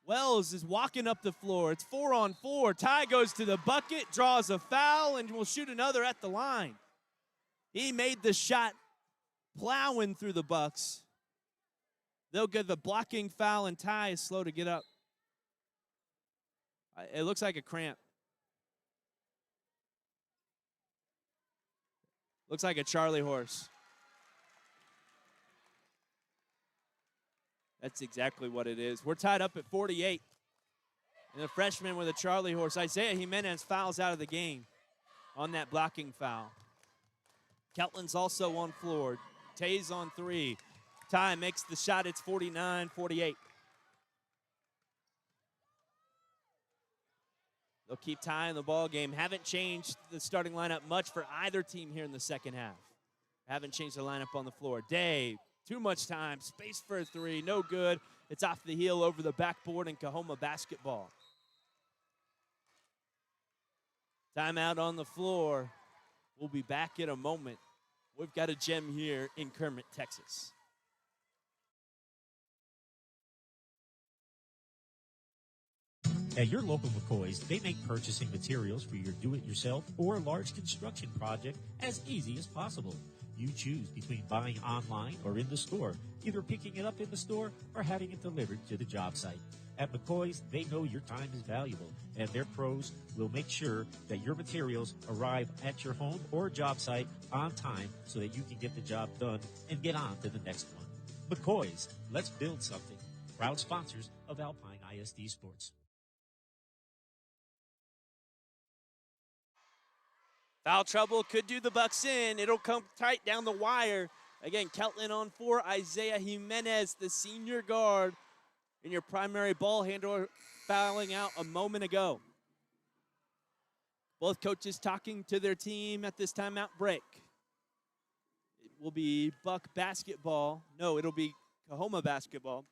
Wells is walking up the floor. It's 4-on-4. Ty goes to the bucket, draws a foul, and will shoot another at the line. He made the shot plowing through the Bucks. They'll get the blocking foul, and Ty is slow to get up. It looks like a cramp. Looks like a Charlie horse. That's exactly what it is. We're tied up at 48. And the freshman with a Charlie horse, Isaiah Jimenez, fouls out of the game on that blocking foul. Kelton's also on floor. Tay's on 3. Ty makes the shot. It's 49-48. They'll keep tying the ball game. Haven't changed the starting lineup much for either team here in the second half. Haven't changed the lineup on the floor. Day, too much time. Space for a 3. No good. It's off the heel over the backboard in Coahoma basketball. Timeout on the floor. We'll be back in a moment. We've got a gem here in Kermit, Texas. At your local McCoys, they make purchasing materials for your do-it-yourself or large construction project as easy as possible. You choose between buying online or in the store, either picking it up in the store or having it delivered to the job site. At McCoys, they know your time is valuable, and their pros will make sure that your materials arrive at your home or job site on time so that you can get the job done and get on to the next one. McCoys, let's build something. Proud sponsors of Alpine ISD Sports. Foul trouble could do the Bucks in. It'll come tight down the wire. Again, Kelton on 4. Isaiah Jimenez, the senior guard, and your primary ball handler fouling out a moment ago. Both coaches talking to their team at this timeout break. It will be Buck basketball. No, it'll be Coahoma basketball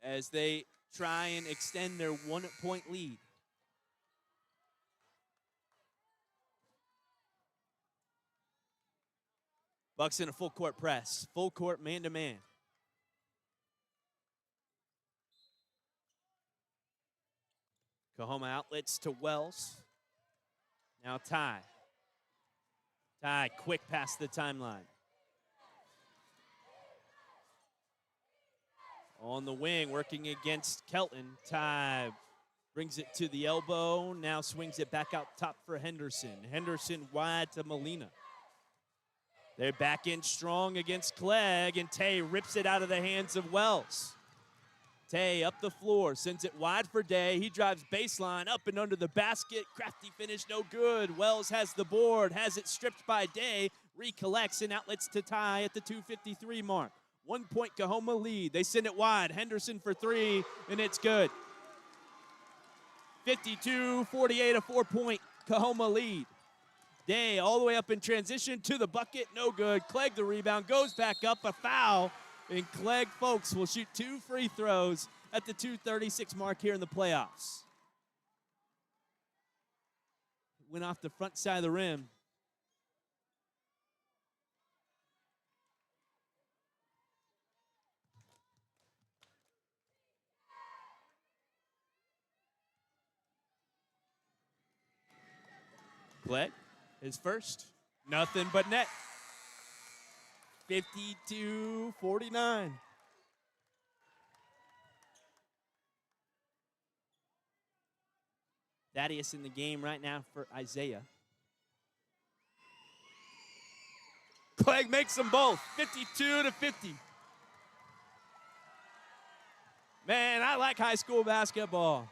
as they try and extend their 1-point lead. Bucks in a full court press, full court man-to-man. Coahoma outlets to Wells. Now Ty. Ty quick past the timeline. On the wing, working against Kelton. Ty brings it to the elbow. Now swings it back out top for Henderson. Henderson wide to Molina. They're back in strong against Clegg, and Tay rips it out of the hands of Wells. Tay up the floor, sends it wide for Day. He drives baseline, up and under the basket. Crafty finish, no good. Wells has the board, has it stripped by Day. Recollects and outlets to Ty at the 2:53 mark. 1 point Coahoma lead. They send it wide. Henderson for three, and it's good. 52-48, a 4-point Coahoma lead. Day all the way up in transition to the bucket, no good. Clegg the rebound, goes back up, a foul, and Clegg folks will shoot 2 free throws at the 2:36 mark here in the playoffs. Went off the front side of the rim. Clegg, his first, nothing but net. 52-49. Thaddeus in the game right now for Isaiah. Clegg makes them both, 52-50. Man, I like high school basketball.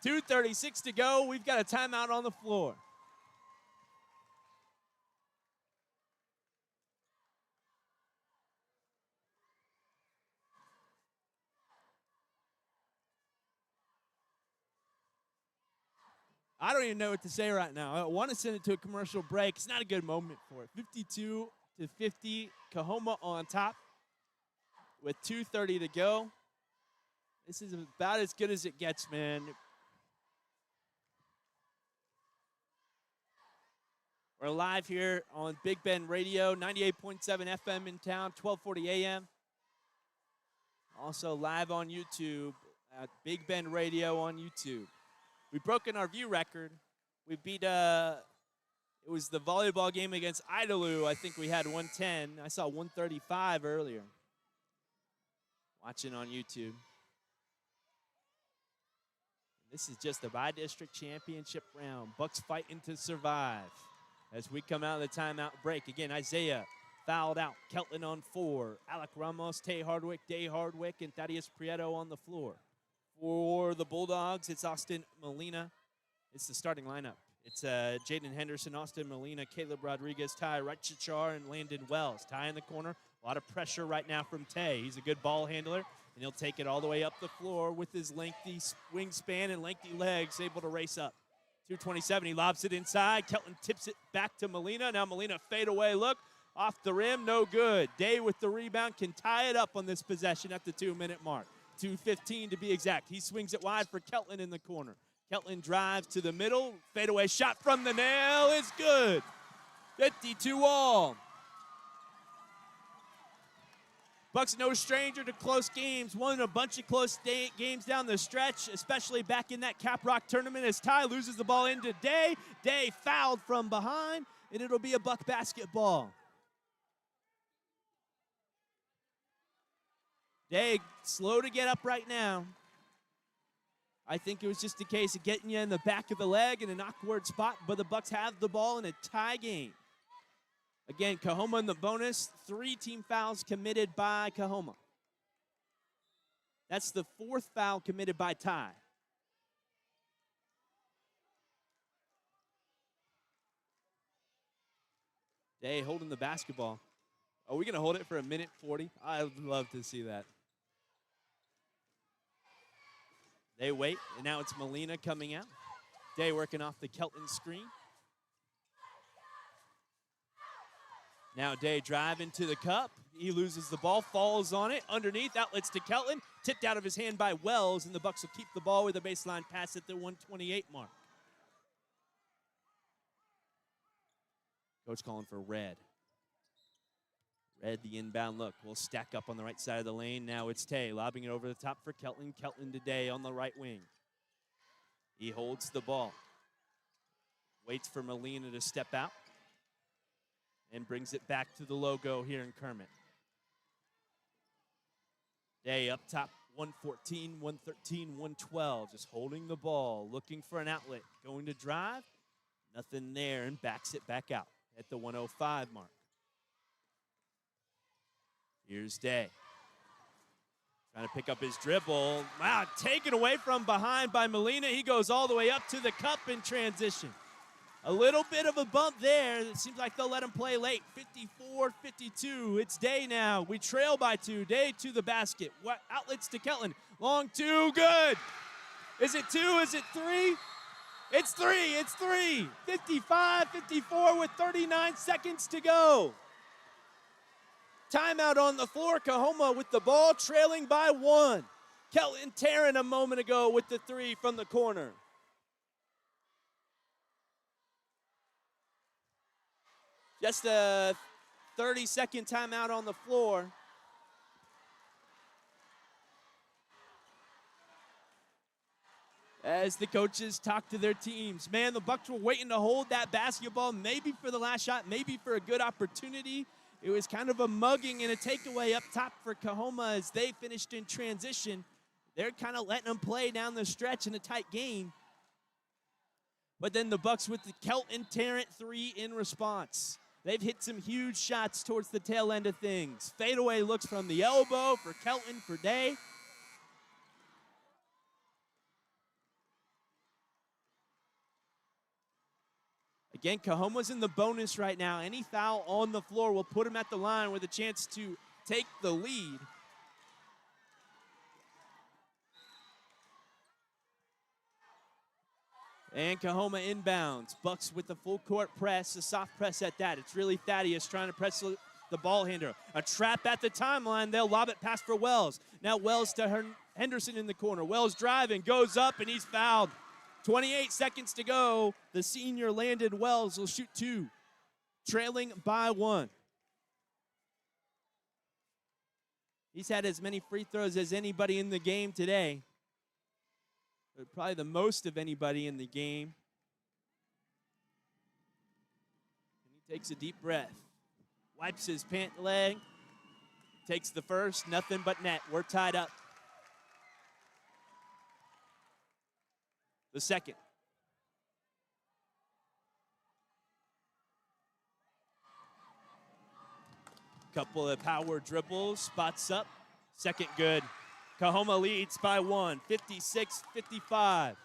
2:36 to go. We've got a timeout on the floor. I don't even know what to say right now. I want to send it to a commercial break. It's not a good moment for it. 52-50, Coahoma on top with 2:30 to go. This is about as good as it gets, man. We're live here on Big Bend Radio, 98.7 FM in town, 1240 AM. Also live on YouTube at Big Bend Radio on YouTube. We've broken our view record. We beat, it was the volleyball game against Idalou. I think we had 110. I saw 135 earlier. Watching on YouTube. This is just the bi-district championship round. Bucks fighting to survive. As we come out of the timeout break, again, Isaiah fouled out. Kelton on 4. Alec Ramos, Tay Hardwick, Day Hardwick, and Thaddeus Prieto on the floor. For the Bulldogs, it's Austin Molina. It's the starting lineup. It's Jaden Henderson, Austin Molina, Caleb Rodriguez, Ty Reichachar, and Landon Wells. Ty in the corner. A lot of pressure right now from Tay. He's a good ball handler, and he'll take it all the way up the floor with his lengthy wingspan and lengthy legs, able to race up. 2:27, he lobs it inside. Kelton tips it back to Molina. Now Molina fadeaway look. Off the rim, no good. Day with the rebound can tie it up on this possession at the 2-minute mark. 2:15 to be exact. He swings it wide for Kelton in the corner. Kelton drives to the middle. Fadeaway shot from the nail is good. 52 all. Bucks no stranger to close games. Won a bunch of close games down the stretch, especially back in that Cap Rock tournament as Ty loses the ball into Day. Day fouled from behind, and it'll be a Buck basketball. Day slow to get up right now. I think it was just a case of getting you in the back of the leg in an awkward spot, but the Bucks have the ball in a tie game. Again, Coahoma in the bonus. 3 team fouls committed by Coahoma. That's the 4th foul committed by Ty. Day holding the basketball. Are we going to hold it for a minute 40? I'd love to see that. They wait, and now it's Molina coming out. Day working off the Kelton screen. Now Day driving to the cup. He loses the ball, falls on it. Underneath, outlets to Kelton. Tipped out of his hand by Wells, and the Bucks will keep the ball with a baseline pass at the 128 mark. Coach calling for Red. Red, the inbound look, will stack up on the right side of the lane. Now it's Tay, lobbing it over the top for Kelton. Kelton to Day on the right wing. He holds the ball. Waits for Molina to step out. And brings it back to the logo here in Kermit. Day up top, 114, 113, 112. Just holding the ball, looking for an outlet. Going to drive. Nothing there, and backs it back out at the 105 mark. Here's Day. Trying to pick up his dribble. Wow, taken away from behind by Molina. He goes all the way up to the cup in transition. A little bit of a bump there. It seems like they'll let him play late. 54-52. It's Day now. We trail by 2. Day to the basket. What outlets to Kelton. Long 2. Good. Is it 2? Is it 3? It's 3. It's 3. 55-54 with 39 seconds to go. Timeout on the floor. Coahoma with the ball, trailing by 1. Kelton Tarrant a moment ago with the 3 from the corner. Just a 30-second timeout on the floor. As the coaches talk to their teams. Man, the Bucks were waiting to hold that basketball, maybe for the last shot, maybe for a good opportunity. It was kind of a mugging and a takeaway up top for Coahoma as they finished in transition. They're kind of letting them play down the stretch in a tight game. But then the Bucks with the Kelton Tarrant 3 in response. They've hit some huge shots towards the tail end of things. Fadeaway looks from the elbow for Kelton for Day. Again, Coahoma's in the bonus right now. Any foul on the floor will put him at the line with a chance to take the lead. And Coahoma inbounds. Bucks with the full court press, a soft press at that. It's really Thaddeus trying to press the ball handler. A trap at the timeline. They'll lob it past for Wells. Now Wells to Henderson in the corner. Wells driving, goes up, and he's fouled. 28 seconds to go. The senior Landon Wells will shoot 2, trailing by 1. He's had as many free throws as anybody in the game today. Probably the most of anybody in the game. And he takes a deep breath. Wipes his pant leg. Takes the first, nothing but net. We're tied up. The second. Couple of power dribbles, spots up. Second good. Coahoma leads by 1, 56-55.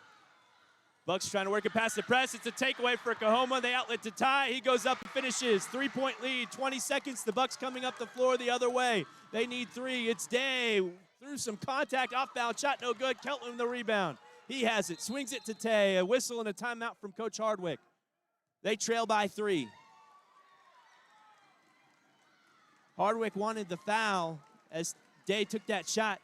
Bucks trying to work it past the press. It's a takeaway for Coahoma. They outlet to Ty. He goes up and finishes. 3-point lead, 20 seconds. The Bucks coming up the floor the other way. They need 3. It's Day. Through some contact, off-bound shot, no good. Kelton the rebound. He has it, swings it to Tay. A whistle and a timeout from Coach Hardwick. They trail by 3. Hardwick wanted the foul as Day took that shot.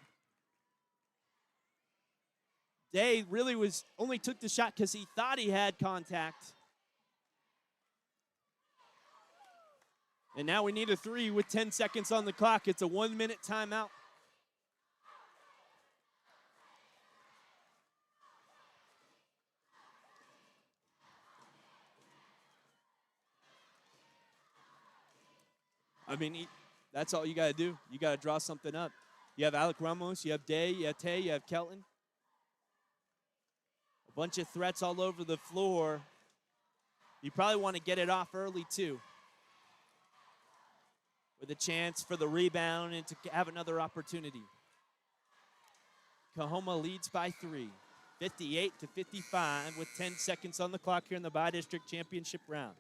Day really only took the shot because he thought he had contact. And now we need a 3 with 10 seconds on the clock. It's a 1-minute timeout. I mean, that's all you got to do. You got to draw something up. You have Alec Ramos, you have Day, you have Tay, you have Kelton. A bunch of threats all over the floor. You probably want to get it off early, too, with a chance for the rebound and to have another opportunity. Coahoma leads by 3, 58-55 with 10 seconds on the clock here in the Bi-District Championship round.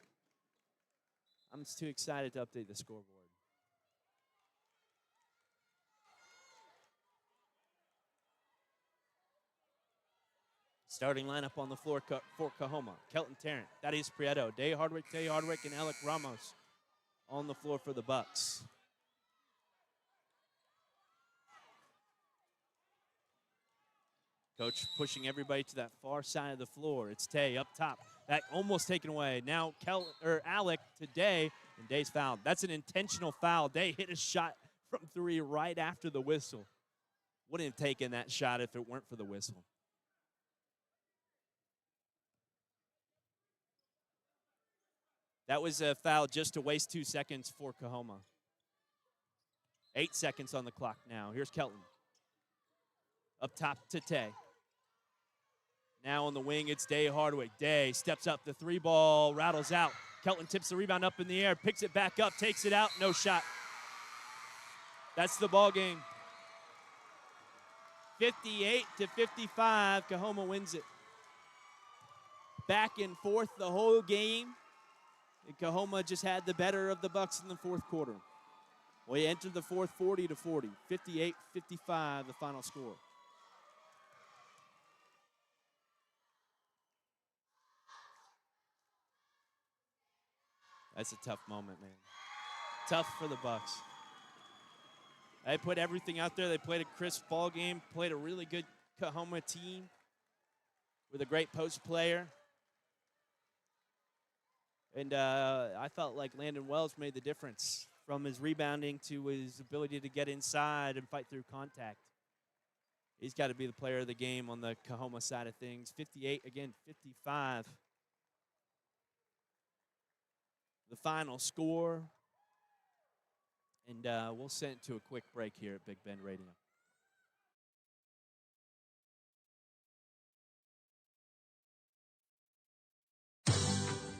I'm just too excited to update the scoreboard. Starting lineup on the floor for Coahoma. Kelton Tarrant, Thaddeus Prieto, Tay Hardwick, and Alec Ramos on the floor for the Bucks. Coach pushing everybody to that far side of the floor. It's Tay up top. That almost taken away. Now Alec to Day, and Day's fouled. That's an intentional foul. Day hit a shot from 3 right after the whistle. Wouldn't have taken that shot if it weren't for the whistle. That was a foul just to waste 2 seconds for Coahoma. 8 seconds on the clock now. Here's Kelton. Up top to Tay. Now on the wing, it's Day Hardwick. Day steps up, the 3 ball rattles out. Kelton tips the rebound up in the air, picks it back up, takes it out, no shot. That's the ball game. 58-55, Coahoma wins it. Back and forth the whole game. And Coahoma just had the better of the Bucks in the fourth quarter. We entered the fourth 40-40, 58-55 the final score. That's a tough moment, man. Tough for the Bucks. They put everything out there. They played a crisp ball game, played a really good Coahoma team with a great post player. And I felt like Landon Wells made the difference from his rebounding to his ability to get inside and fight through contact. He's got to be the player of the game on the Coahoma side of things. 58, again, 55. The final score. And we'll send it to a quick break here at Big Bend Radio.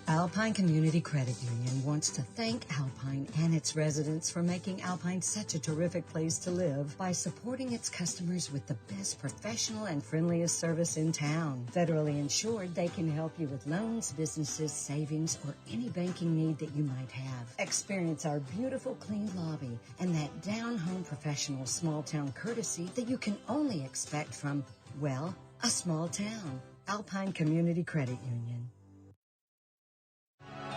Alpine Community Credit Union wants to thank Alpine and its residents for making Alpine such a terrific place to live by supporting its customers with the best professional and friendliest service in town. Federally insured, they can help you with loans, businesses, savings, or any banking need that you might have. Experience our beautiful clean lobby and that down-home professional small-town courtesy that you can only expect from, well, a small town. Alpine Community Credit Union.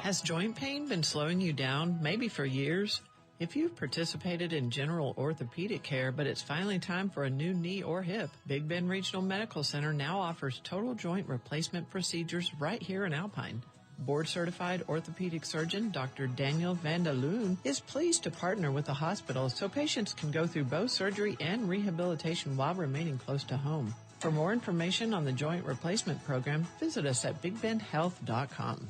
Has joint pain been slowing you down, maybe for years? If you've participated in general orthopedic care, but it's finally time for a new knee or hip, Big Bend Regional Medical Center now offers total joint replacement procedures right here in Alpine. Board-certified orthopedic surgeon Dr. Daniel Vandaloon is pleased to partner with the hospital so patients can go through both surgery and rehabilitation while remaining close to home. For more information on the joint replacement program, visit us at bigbendhealth.com.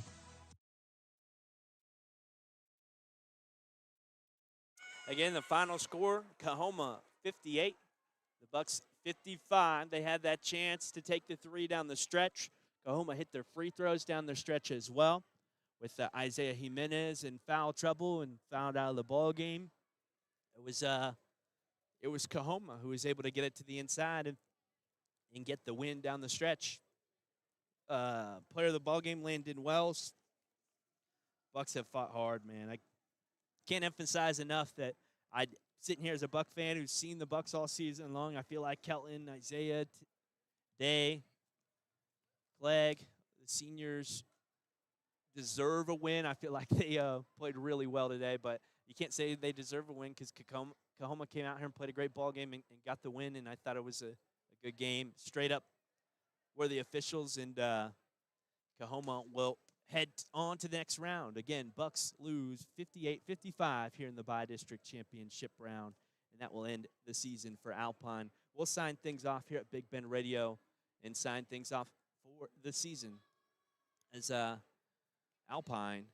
Again, the final score, Coahoma 58, the Bucks 55. They had that chance to take the 3 down the stretch. Coahoma hit their free throws down the stretch as well with Isaiah Jimenez in foul trouble and fouled out of the ball game. It was Coahoma who was able to get it to the inside and get the win down the stretch. Player of the ball game, Landon Wells. Bucks have fought hard, man. I can't emphasize enough that I sitting here as a Buck fan who's seen the Bucks all season long. I feel like Kelton, Isaiah, Day, Clegg, the seniors deserve a win. I feel like they played really well today, but you can't say they deserve a win because Coahoma came out here and played a great ball game and got the win, and I thought it was a good game. Straight up were the officials, and Coahoma will head on to the next round. Again, Bucks lose 58-55 here in the Bi-District Championship round, and that will end the season for Alpine. We'll sign things off here at Big Bend Radio and sign things off for the season as Alpine